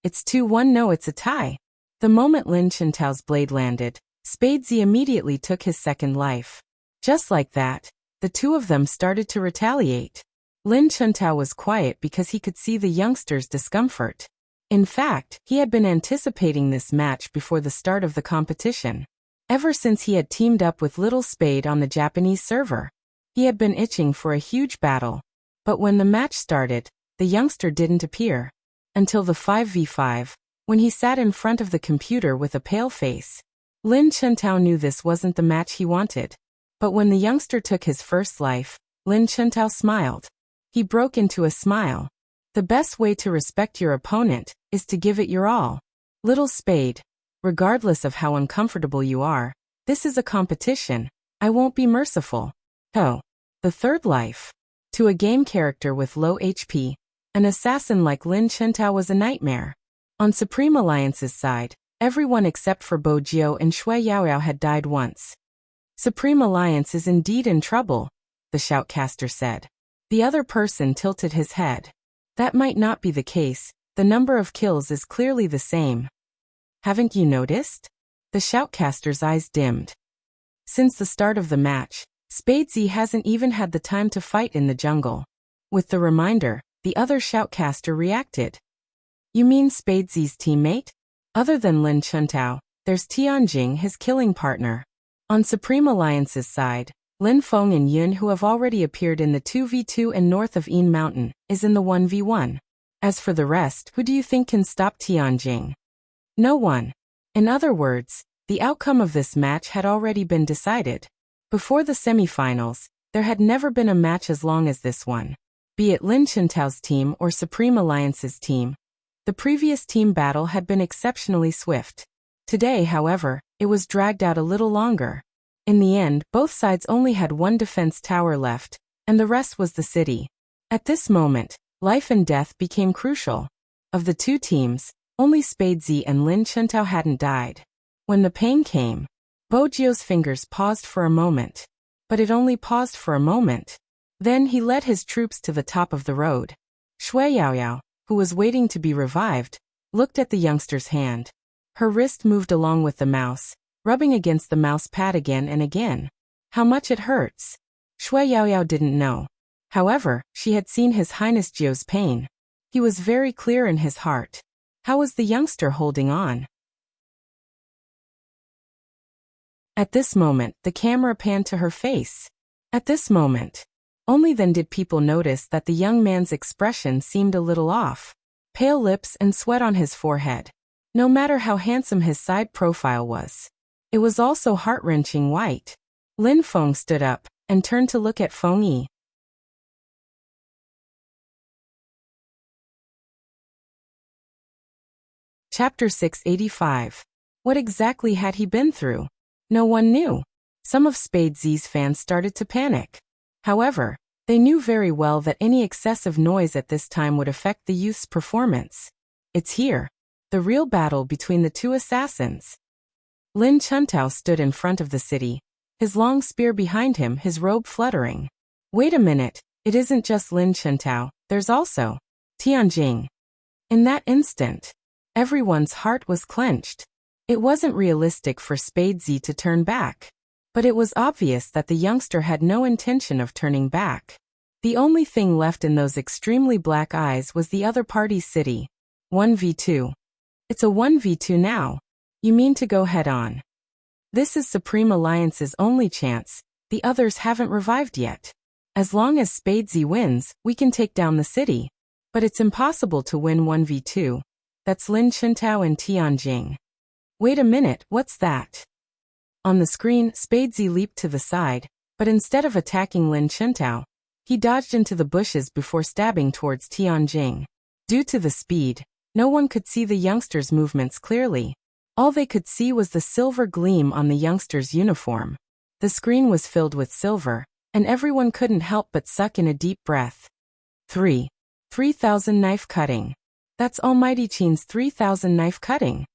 It's 2-1. No, it's a tie. The moment Lin Chuntao's blade landed, Spade Z immediately took his second life. Just like that, the two of them started to retaliate. Lin Chuntao was quiet because he could see the youngster's discomfort. In fact, he had been anticipating this match before the start of the competition. Ever since he had teamed up with Little Spade on the Japanese server, he had been itching for a huge battle. But when the match started, the youngster didn't appear. Until the 5v5, when he sat in front of the computer with a pale face. Lin Chuntao knew this wasn't the match he wanted. But when the youngster took his first life, Lin Chuntao smiled. He broke into a smile. The best way to respect your opponent is to give it your all. Little Spade, regardless of how uncomfortable you are, this is a competition. I won't be merciful. Oh. The third life. To a game character with low HP, an assassin like Lin Chuntao was a nightmare. On Supreme Alliance's side, everyone except for Bo Jiao and Shui Yaoyao had died once. Supreme Alliance is indeed in trouble, the shoutcaster said. The other person tilted his head. That might not be the case, the number of kills is clearly the same. Haven't you noticed? The shoutcaster's eyes dimmed. Since the start of the match, Spade Z hasn't even had the time to fight in the jungle. With the reminder, the other shoutcaster reacted. You mean Spade Z's teammate? Other than Lin Chuntao, there's Tianjing, his killing partner. On Supreme Alliance's side, Lin Feng and Yun, who have already appeared in the 2v2 and north of Yin Mountain, is in the 1v1. As for the rest, who do you think can stop Tianjing? No one. In other words, the outcome of this match had already been decided. Before the semifinals, there had never been a match as long as this one. Be it Lin Chuntao's team or Supreme Alliance's team, the previous team battle had been exceptionally swift. Today, however, it was dragged out a little longer. In the end, both sides only had one defense tower left, and the rest was the city. At this moment, life and death became crucial. Of the two teams, only Spade Z and Lin Chuntao hadn't died. When the pain came, Bo Jiao's fingers paused for a moment. But it only paused for a moment. Then he led his troops to the top of the road. Shui Yaoyao, who was waiting to be revived, looked at the youngster's hand. Her wrist moved along with the mouse, rubbing against the mouse pad again and again. How much it hurts? Shui Yaoyao didn't know. However, she had seen His Highness Jiao's pain. He was very clear in his heart. How was the youngster holding on? At this moment, the camera panned to her face. At this moment. Only then did people notice that the young man's expression seemed a little off. Pale lips and sweat on his forehead. No matter how handsome his side profile was. It was also heart-wrenching white. Lin Feng stood up and turned to look at Feng Yi. Chapter 685. What exactly had he been through? No one knew. Some of Spade Z's fans started to panic. However, they knew very well that any excessive noise at this time would affect the youth's performance. It's here. The real battle between the two assassins. Lin Chuntao stood in front of the city, his long spear behind him, his robe fluttering. Wait a minute, it isn't just Lin Chuntao, there's also Tianjing. In that instant, everyone's heart was clenched. It wasn't realistic for Spade Z to turn back. But it was obvious that the youngster had no intention of turning back. The only thing left in those extremely black eyes was the other party's city. 1v2. It's a 1v2 now. You mean to go head-on? This is Supreme Alliance's only chance, the others haven't revived yet. As long as Spade Z wins, we can take down the city. But it's impossible to win 1v2. That's Lin Chuntao and Tianjing. Wait a minute, what's that? On the screen, Spade Z leaped to the side, but instead of attacking Lin Chuntao, he dodged into the bushes before stabbing towards Tianjing. Due to the speed, no one could see the youngster's movements clearly. All they could see was the silver gleam on the youngster's uniform. The screen was filled with silver, and everyone couldn't help but suck in a deep breath. 3. 3,000 knife cutting. That's Almighty Qin's 3,000 knife cutting.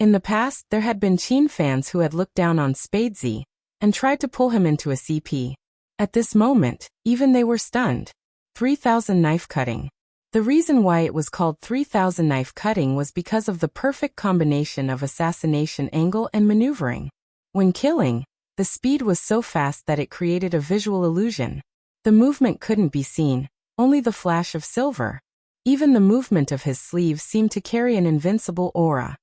In the past, there had been Qin fans who had looked down on Spadesy and tried to pull him into a CP. At this moment, even they were stunned. 3,000 knife cutting. The reason why it was called 3,000 knife cutting was because of the perfect combination of assassination angle and maneuvering. When killing, the speed was so fast that it created a visual illusion. The movement couldn't be seen, only the flash of silver. Even the movement of his sleeves seemed to carry an invincible aura.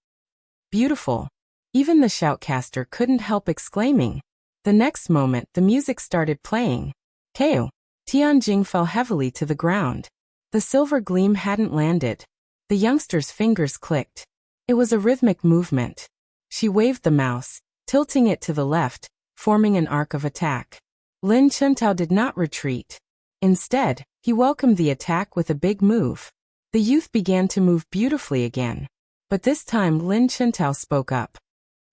Beautiful. Even the shoutcaster couldn't help exclaiming. The next moment, the music started playing. KO. Tianjing fell heavily to the ground. The silver gleam hadn't landed. The youngster's fingers clicked. It was a rhythmic movement. She waved the mouse, tilting it to the left, forming an arc of attack. Lin Chuntao did not retreat. Instead, he welcomed the attack with a big move. The youth began to move beautifully again. But this time Lin Chuntao spoke up.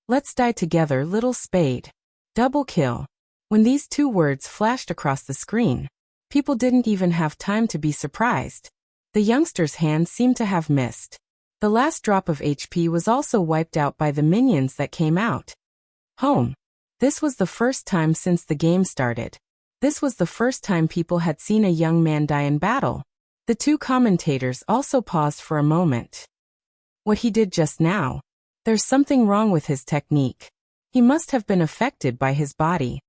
Let's die together, little spade. Double kill. When these two words flashed across the screen, people didn't even have time to be surprised. The youngster's hand seemed to have missed. The last drop of HP was also wiped out by the minions that came out. Home. This was the first time since the game started. This was the first time people had seen a young man die in battle. The two commentators also paused for a moment. What he did just now. There's something wrong with his technique. He must have been affected by his body.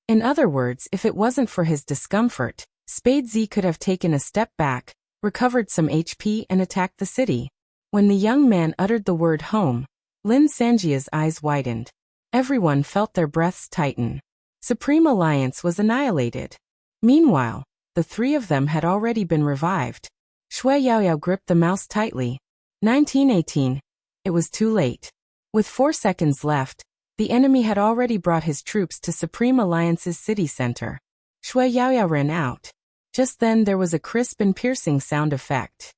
In other words, if it wasn't for his discomfort, Spadesy could have taken a step back, recovered some HP and attacked the city. When the young man uttered the word home, Lin Sanjia's eyes widened. Everyone felt their breaths tighten. Supreme Alliance was annihilated. Meanwhile, the three of them had already been revived. Shui Yaoyao gripped the mouse tightly. 1918. It was too late. With 4 seconds left, the enemy had already brought his troops to Supreme Alliance's city center. Shui Yaoyao ran out. Just then there was a crisp and piercing sound effect.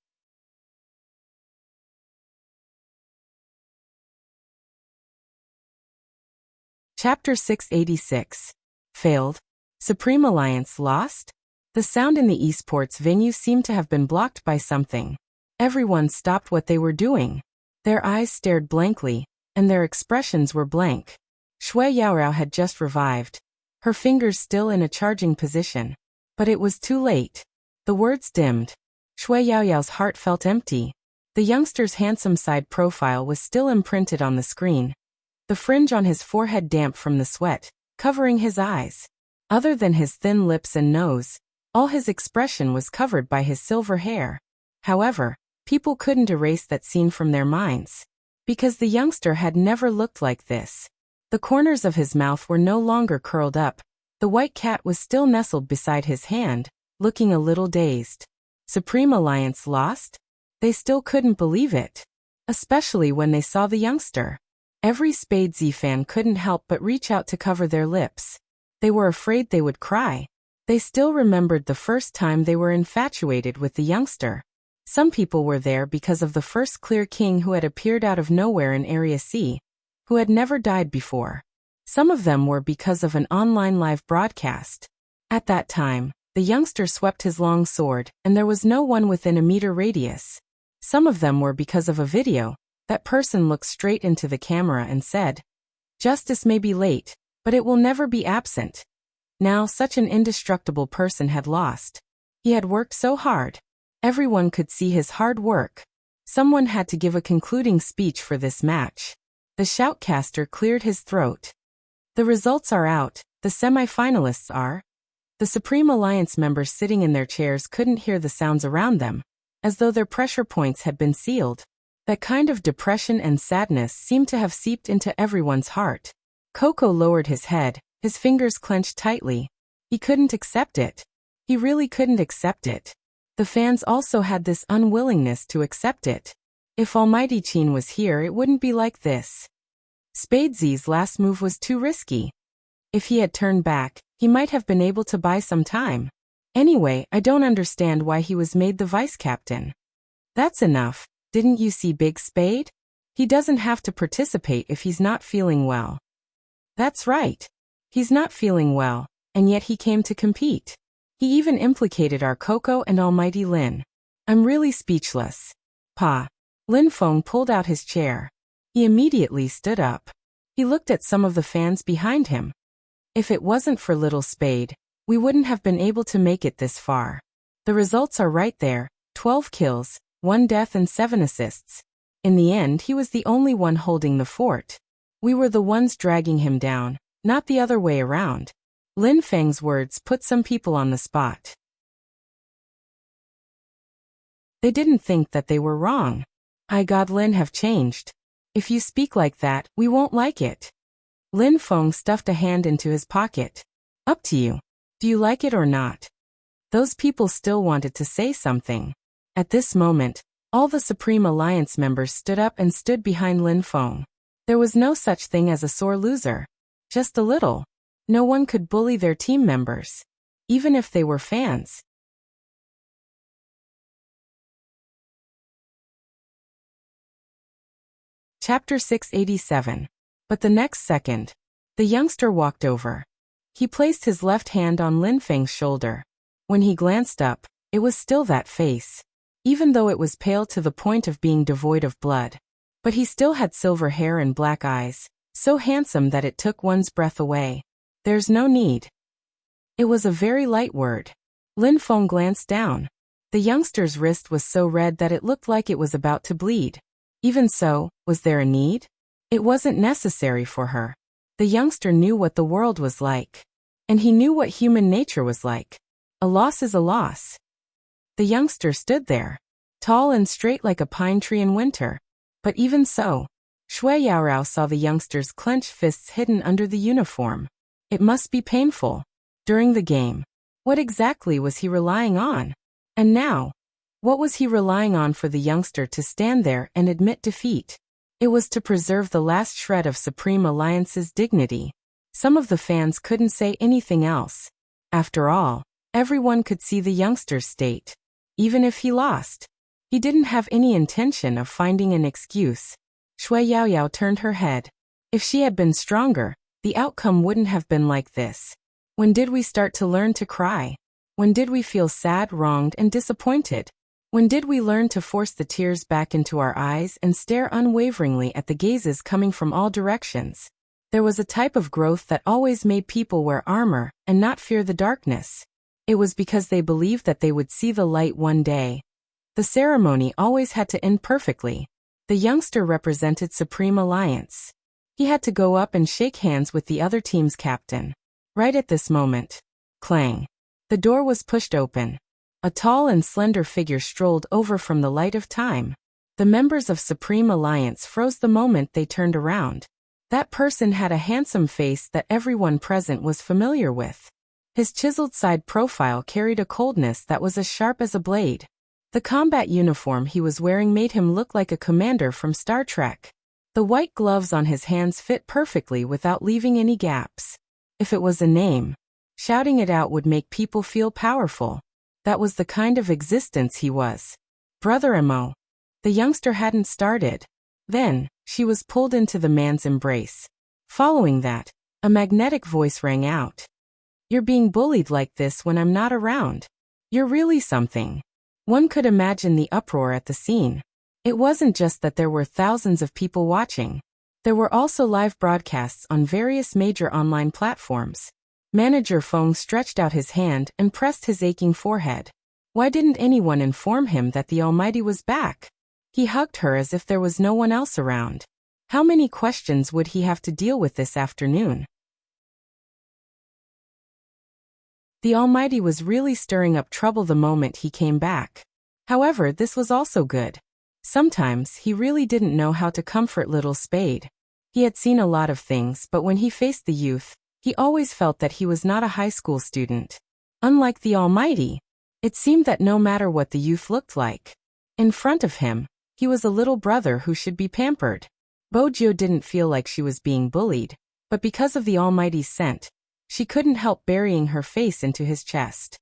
Chapter 686. Failed. Supreme Alliance lost? The sound in the esports venue seemed to have been blocked by something. Everyone stopped what they were doing. Their eyes stared blankly, and their expressions were blank. Shui Yaoyao had just revived, her fingers still in a charging position. But it was too late. The words dimmed. Shui Yaoyao's heart felt empty. The youngster's handsome side profile was still imprinted on the screen. The fringe on his forehead damp from the sweat, covering his eyes. Other than his thin lips and nose, all his expression was covered by his silver hair. However, people couldn't erase that scene from their minds. Because the youngster had never looked like this. The corners of his mouth were no longer curled up. The white cat was still nestled beside his hand, looking a little dazed. Supreme Alliance lost? They still couldn't believe it. Especially when they saw the youngster. Every Spadesy fan couldn't help but reach out to cover their lips. They were afraid they would cry. They still remembered the first time they were infatuated with the youngster. Some people were there because of the first clear king who had appeared out of nowhere in Area C, who had never died before. Some of them were because of an online live broadcast. At that time, the youngster swept his long sword, and there was no one within a meter radius. Some of them were because of a video. That person looked straight into the camera and said, "Justice may be late, but it will never be absent." Now such an indestructible person had lost. He had worked so hard. Everyone could see his hard work. Someone had to give a concluding speech for this match. The shoutcaster cleared his throat. The results are out, the semi-finalists are. The Supreme Alliance members sitting in their chairs couldn't hear the sounds around them, as though their pressure points had been sealed. That kind of depression and sadness seemed to have seeped into everyone's heart. Coco lowered his head, his fingers clenched tightly. He couldn't accept it. He really couldn't accept it. The fans also had this unwillingness to accept it. If Almighty Qin was here, it wouldn't be like this. Spadesy's last move was too risky. If he had turned back, he might have been able to buy some time. Anyway, I don't understand why he was made the vice-captain. That's enough. Didn't you see Big Spade? He doesn't have to participate if he's not feeling well. That's right. He's not feeling well, and yet he came to compete. He even implicated our Coco and almighty Lin. I'm really speechless. Pa. Lin Feng pulled out his chair. He immediately stood up. He looked at some of the fans behind him. If it wasn't for Little Spade, we wouldn't have been able to make it this far. The results are right there, 12 kills, 1 death and 7 assists. In the end he was the only one holding the fort. We were the ones dragging him down, not the other way around. Lin Feng's words put some people on the spot. They didn't think that they were wrong. God, Lin have changed. If you speak like that, we won't like it. Lin Feng stuffed a hand into his pocket. Up to you. Do you like it or not? Those people still wanted to say something. At this moment, all the Supreme Alliance members stood up and stood behind Lin Feng. There was no such thing as a sore loser. Just a little. No one could bully their team members. Even if they were fans. Chapter 687. But the next second, the youngster walked over. He placed his left hand on Lin Feng's shoulder. When he glanced up, it was still that face. Even though it was pale to the point of being devoid of blood. But he still had silver hair and black eyes, so handsome that it took one's breath away. There's no need. It was a very light word. Lin Feng glanced down. The youngster's wrist was so red that it looked like it was about to bleed. Even so, was there a need? It wasn't necessary for her. The youngster knew what the world was like. And he knew what human nature was like. A loss is a loss. The youngster stood there, tall and straight like a pine tree in winter. But even so, Shui Yaorao saw the youngster's clenched fists hidden under the uniform. It must be painful. During the game, what exactly was he relying on? And now, what was he relying on for the youngster to stand there and admit defeat? It was to preserve the last shred of Supreme Alliance's dignity. Some of the fans couldn't say anything else. After all, everyone could see the youngster's state. Even if he lost, he didn't have any intention of finding an excuse. Shui Yaoyao turned her head. If she had been stronger, the outcome wouldn't have been like this. When did we start to learn to cry? When did we feel sad, wronged, and disappointed? When did we learn to force the tears back into our eyes and stare unwaveringly at the gazes coming from all directions? There was a type of growth that always made people wear armor and not fear the darkness. It was because they believed that they would see the light one day. The ceremony always had to end perfectly. The youngster represented Supreme Alliance. He had to go up and shake hands with the other team's captain. Right at this moment, clang. The door was pushed open. A tall and slender figure strolled over from the light of time. The members of Supreme Alliance froze the moment they turned around. That person had a handsome face that everyone present was familiar with. His chiseled side profile carried a coldness that was as sharp as a blade. The combat uniform he was wearing made him look like a commander from Star Trek. The white gloves on his hands fit perfectly without leaving any gaps. If it was a name, shouting it out would make people feel powerful. That was the kind of existence he was. Brother Mo. The youngster hadn't started. Then, she was pulled into the man's embrace. Following that, a magnetic voice rang out. You're being bullied like this when I'm not around. You're really something. One could imagine the uproar at the scene. It wasn't just that there were thousands of people watching. There were also live broadcasts on various major online platforms. Manager Feng stretched out his hand and pressed his aching forehead. Why didn't anyone inform him that the Almighty was back? He hugged her as if there was no one else around. How many questions would he have to deal with this afternoon? The Almighty was really stirring up trouble the moment he came back. However, this was also good. Sometimes he really didn't know how to comfort Little Spade. He had seen a lot of things, but when he faced the youth, he always felt that he was not a high school student. Unlike the Almighty, it seemed that no matter what the youth looked like, in front of him, he was a little brother who should be pampered. Bojo didn't feel like she was being bullied, but because of the Almighty's scent, she couldn't help burying her face into his chest.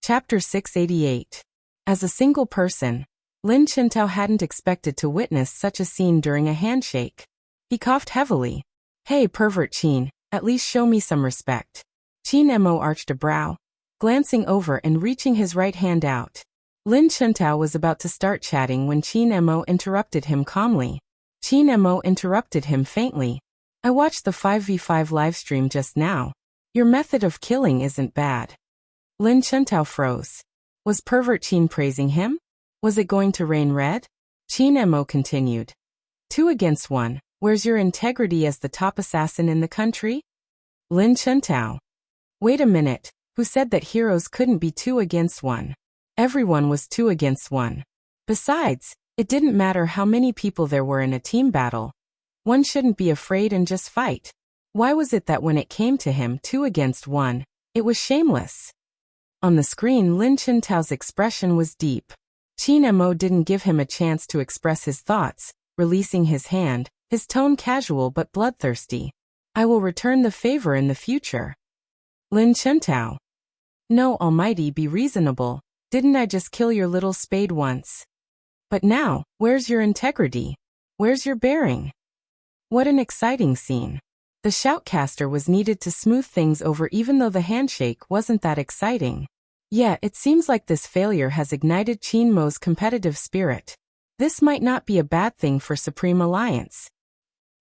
Chapter 688. As a single person, Lin Qintao hadn't expected to witness such a scene during a handshake. He coughed heavily. Hey, pervert Qin, at least show me some respect. Qin Mo arched a brow, glancing over and reaching his right hand out. Lin Chuntao was about to start chatting when Qin Mo interrupted him calmly. Qin Mo interrupted him faintly. I watched the 5v5 livestream just now. Your method of killing isn't bad. Lin Chuntao froze. Was pervert Qin praising him? Was it going to rain red? Qin Mo continued. 2 against 1, where's your integrity as the top assassin in the country? Lin Chuntao. Wait a minute, who said that heroes couldn't be 2 against 1? Everyone was 2 against 1. Besides, it didn't matter how many people there were in a team battle. One shouldn't be afraid and just fight. Why was it that when it came to him 2 against 1, it was shameless? On the screen, Lin Chuntao's expression was deep. Qin Mo didn't give him a chance to express his thoughts, releasing his hand, his tone casual but bloodthirsty. I will return the favor in the future. Lin Chuntao. No, Almighty, be reasonable. Didn't I just kill your little spade once? But now, where's your integrity? Where's your bearing? What an exciting scene. The shoutcaster was needed to smooth things over even though the handshake wasn't that exciting. Yeah, it seems like this failure has ignited Qin Mo's competitive spirit. This might not be a bad thing for Supreme Alliance.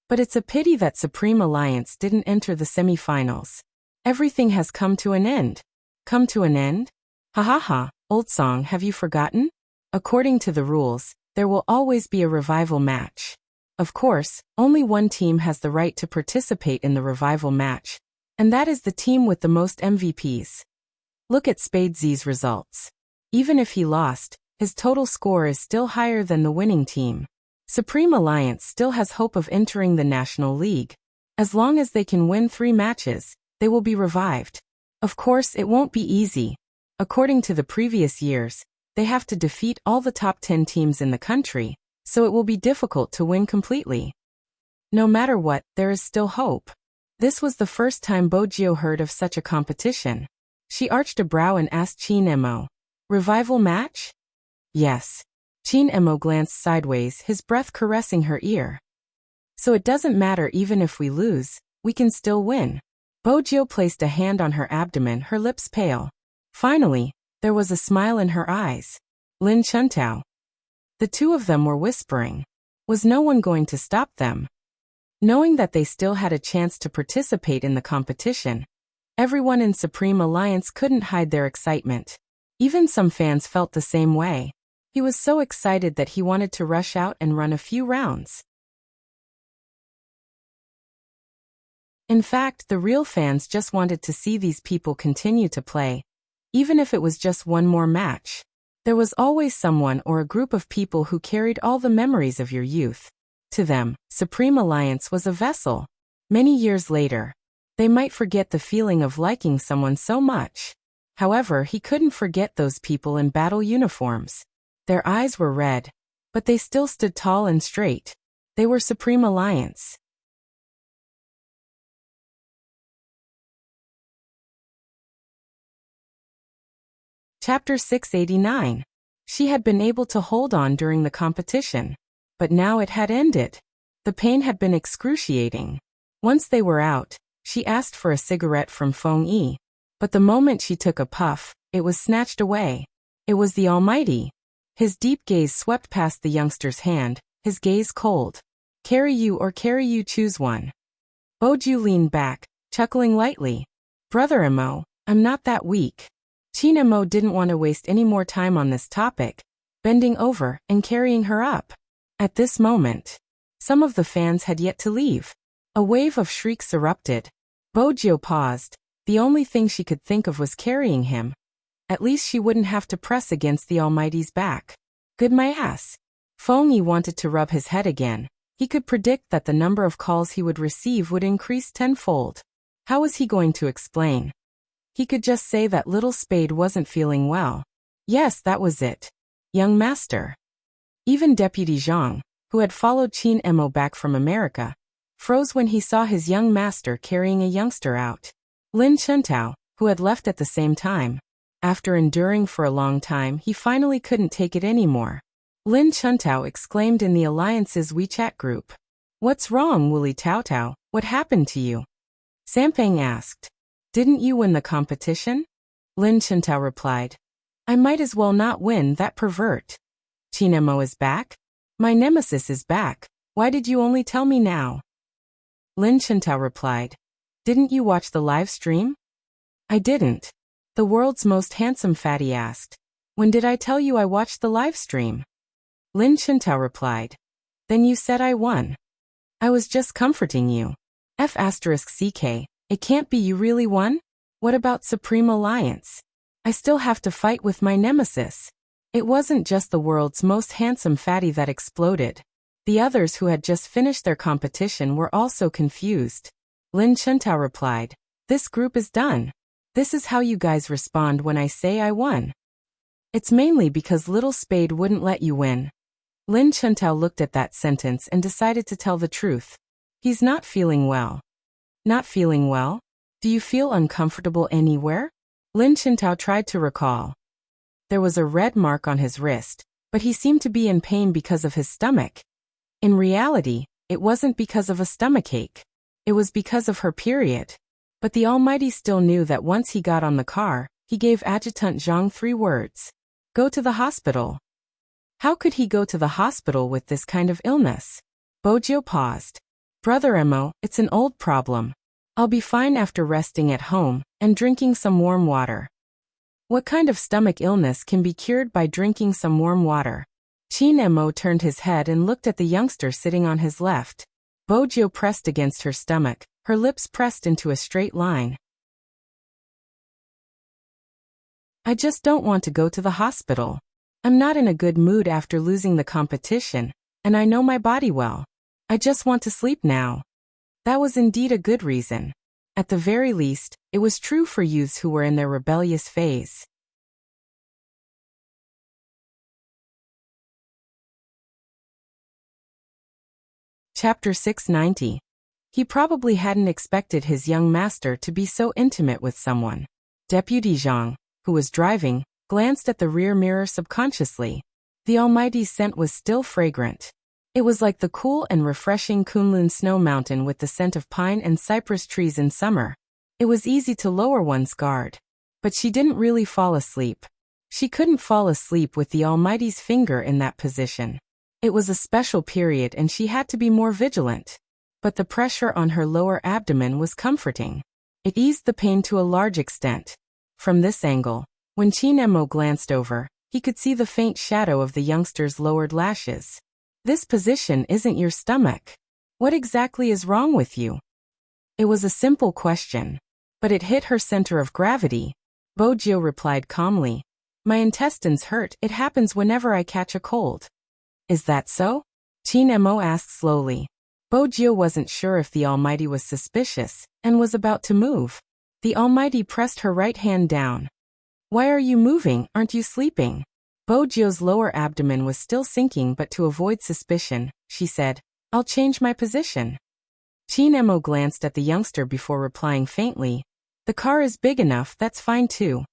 But it's a pity that Supreme Alliance didn't enter the semi-finals. Everything has come to an end. Come to an end? Ha ha ha, old song, have you forgotten? According to the rules, there will always be a revival match. Of course, only one team has the right to participate in the revival match, and that is the team with the most MVPs. Look at Spade Z's results. Even if he lost, his total score is still higher than the winning team. Supreme Alliance still has hope of entering the National League. As long as they can win 3 matches, they will be revived. Of course, it won't be easy. According to the previous years, they have to defeat all the top 10 teams in the country, so it will be difficult to win completely. No matter what, there is still hope. This was the first time Bojio heard of such a competition. She arched a brow and asked Qin Mo. Revival match? Yes. Qin Mo glanced sideways, his breath caressing her ear. So it doesn't matter even if we lose, we can still win. Bojio placed a hand on her abdomen, her lips pale. Finally, there was a smile in her eyes. Lin Chuntao. The two of them were whispering. Was no one going to stop them? Knowing that they still had a chance to participate in the competition, everyone in Supreme Alliance couldn't hide their excitement. Even some fans felt the same way. He was so excited that he wanted to rush out and run a few rounds. In fact, the real fans just wanted to see these people continue to play. Even if it was just one more match. There was always someone or a group of people who carried all the memories of your youth. To them, Supreme Alliance was a vessel. Many years later, they might forget the feeling of liking someone so much. However, he couldn't forget those people in battle uniforms. Their eyes were red, but they still stood tall and straight. They were Supreme Alliance. Chapter 689. She had been able to hold on during the competition, but now it had ended. The pain had been excruciating. Once they were out, she asked for a cigarette from Feng Yi, but the moment she took a puff, it was snatched away. It was the Almighty. His deep gaze swept past the youngster's hand, his gaze cold. Carry you or carry you, choose one. Boju leaned back, chuckling lightly. Brother Mo, I'm not that weak. Qin Mo didn't want to waste any more time on this topic, bending over and carrying her up. At this moment, some of the fans had yet to leave. A wave of shrieks erupted. Bojio paused. The only thing she could think of was carrying him. At least she wouldn't have to press against the Almighty's back. Good my ass. Feng Yi wanted to rub his head again. He could predict that the number of calls he would receive would increase tenfold. How was he going to explain? He could just say that little Spade wasn't feeling well. Yes, that was it. Young master. Even Deputy Zhang, who had followed Qin Mo back from America, froze when he saw his young master carrying a youngster out. Lin Chuntao, who had left at the same time. After enduring for a long time, he finally couldn't take it anymore. Lin Chuntao exclaimed in the Alliance's WeChat group. What's wrong, Wuli Tao Tao? What happened to you? Sampang asked. Didn't you win the competition? Lin Chintao replied. I might as well not win, that pervert. Chinemo is back? My nemesis is back. Why did you only tell me now? Lin Chintao replied. Didn't you watch the live stream? I didn't. The world's most handsome fatty asked. When did I tell you I watched the live stream? Lin Chintao replied. Then you said I won. I was just comforting you. F*CK, it can't be you really won? What about Supreme Alliance? I still have to fight with my nemesis. It wasn't just the world's most handsome fatty that exploded. The others who had just finished their competition were also confused. Lin Chintao replied. This group is done. This is how you guys respond when I say I won. It's mainly because Little Spade wouldn't let you win. Lin Chintao looked at that sentence and decided to tell the truth. He's not feeling well. Not feeling well? Do you feel uncomfortable anywhere? Lin Chintao tried to recall. There was a red mark on his wrist, but he seemed to be in pain because of his stomach. In reality, it wasn't because of a stomachache. It was because of her period. But the Almighty still knew that once he got on the car, he gave Adjutant Zhang 3 words. Go to the hospital. How could he go to the hospital with this kind of illness? Bojo paused. Brother Emo, it's an old problem. I'll be fine after resting at home and drinking some warm water. What kind of stomach illness can be cured by drinking some warm water? Chin Emo turned his head and looked at the youngster sitting on his left. Bojo pressed against her stomach, her lips pressed into a straight line. I just don't want to go to the hospital. I'm not in a good mood after losing the competition, and I know my body well. I just want to sleep now. That was indeed a good reason. At the very least, it was true for youths who were in their rebellious phase. Chapter 690. He probably hadn't expected his young master to be so intimate with someone. Deputy Zhang, who was driving, glanced at the rear mirror subconsciously. The Almighty's scent was still fragrant. It was like the cool and refreshing Kunlun snow mountain with the scent of pine and cypress trees in summer. It was easy to lower one's guard. But she didn't really fall asleep. She couldn't fall asleep with the Almighty's finger in that position. It was a special period and she had to be more vigilant. But the pressure on her lower abdomen was comforting. It eased the pain to a large extent. From this angle, when Chin Emo glanced over, he could see the faint shadow of the youngster's lowered lashes. This position isn't your stomach. What exactly is wrong with you? It was a simple question, but it hit her center of gravity. Bojo replied calmly. My intestines hurt. It happens whenever I catch a cold. Is that so? Chin Emo asked slowly. Bojo wasn't sure if the Almighty was suspicious, and was about to move. The Almighty pressed her right hand down. Why are you moving? Aren't you sleeping? Bojo's lower abdomen was still sinking, but to avoid suspicion, she said, I'll change my position. Chin Emo glanced at the youngster before replying faintly. The car is big enough, that's fine too.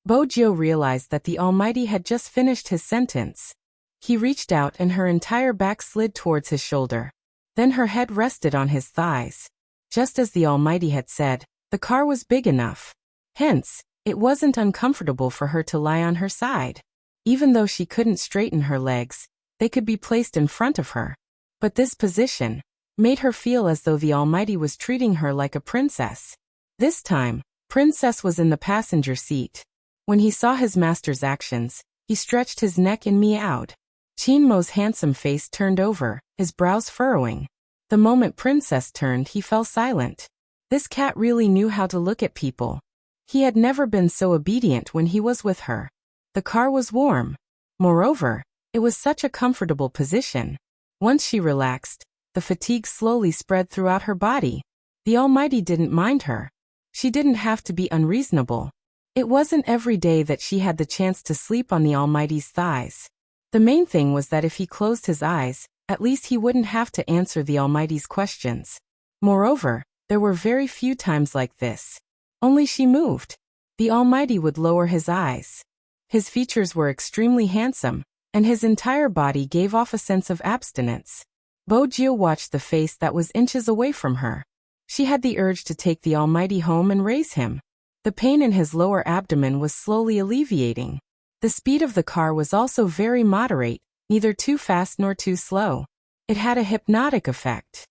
Bojo realized that the Almighty had just finished his sentence. He reached out and her entire back slid towards his shoulder. Then her head rested on his thighs. Just as the Almighty had said, the car was big enough. Hence, it wasn't uncomfortable for her to lie on her side. Even though she couldn't straighten her legs, they could be placed in front of her. But this position made her feel as though the Almighty was treating her like a princess. This time, Princess was in the passenger seat. When he saw his master's actions, he stretched his neck and meowed. Chin Mo's handsome face turned over, his brows furrowing. The moment Princess turned, he fell silent. This cat really knew how to look at people. He had never been so obedient when he was with her. The car was warm. Moreover, it was such a comfortable position. Once she relaxed, the fatigue slowly spread throughout her body. The Almighty didn't mind her. She didn't have to be unreasonable. It wasn't every day that she had the chance to sleep on the Almighty's thighs. The main thing was that if he closed his eyes, at least he wouldn't have to answer the Almighty's questions. Moreover, there were very few times like this. Only she moved. The Almighty would lower his eyes. His features were extremely handsome, and his entire body gave off a sense of abstinence. Bojio watched the face that was inches away from her. She had the urge to take the Almighty home and raise him. The pain in his lower abdomen was slowly alleviating. The speed of the car was also very moderate, neither too fast nor too slow. It had a hypnotic effect.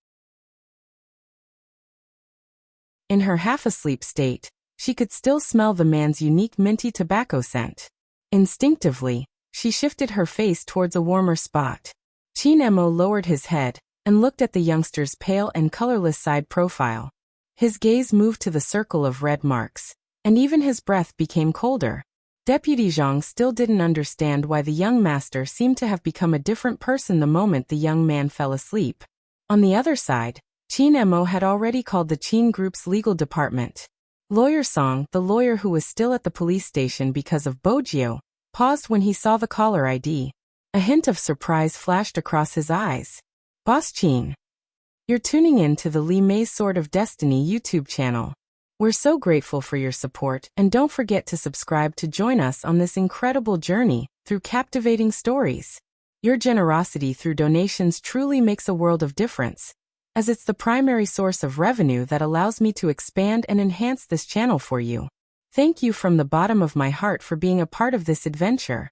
In her half-asleep state, she could still smell the man's unique minty tobacco scent. Instinctively, she shifted her face towards a warmer spot. Chin-emo lowered his head and looked at the youngster's pale and colorless side profile. His gaze moved to the circle of red marks, and even his breath became colder. Deputy Zhang still didn't understand why the young master seemed to have become a different person the moment the young man fell asleep. On the other side, Chin-emo had already called the Qin Group's legal department. Lawyer Song, the lawyer who was still at the police station because of Bojio, paused when he saw the caller ID. A hint of surprise flashed across his eyes. Boss Qin. You're tuning in to the Li Mei's Sword of Destiny YouTube channel. We're so grateful for your support, and don't forget to subscribe to join us on this incredible journey through captivating stories. Your generosity through donations truly makes a world of difference, as it's the primary source of revenue that allows me to expand and enhance this channel for you. Thank you from the bottom of my heart for being a part of this adventure.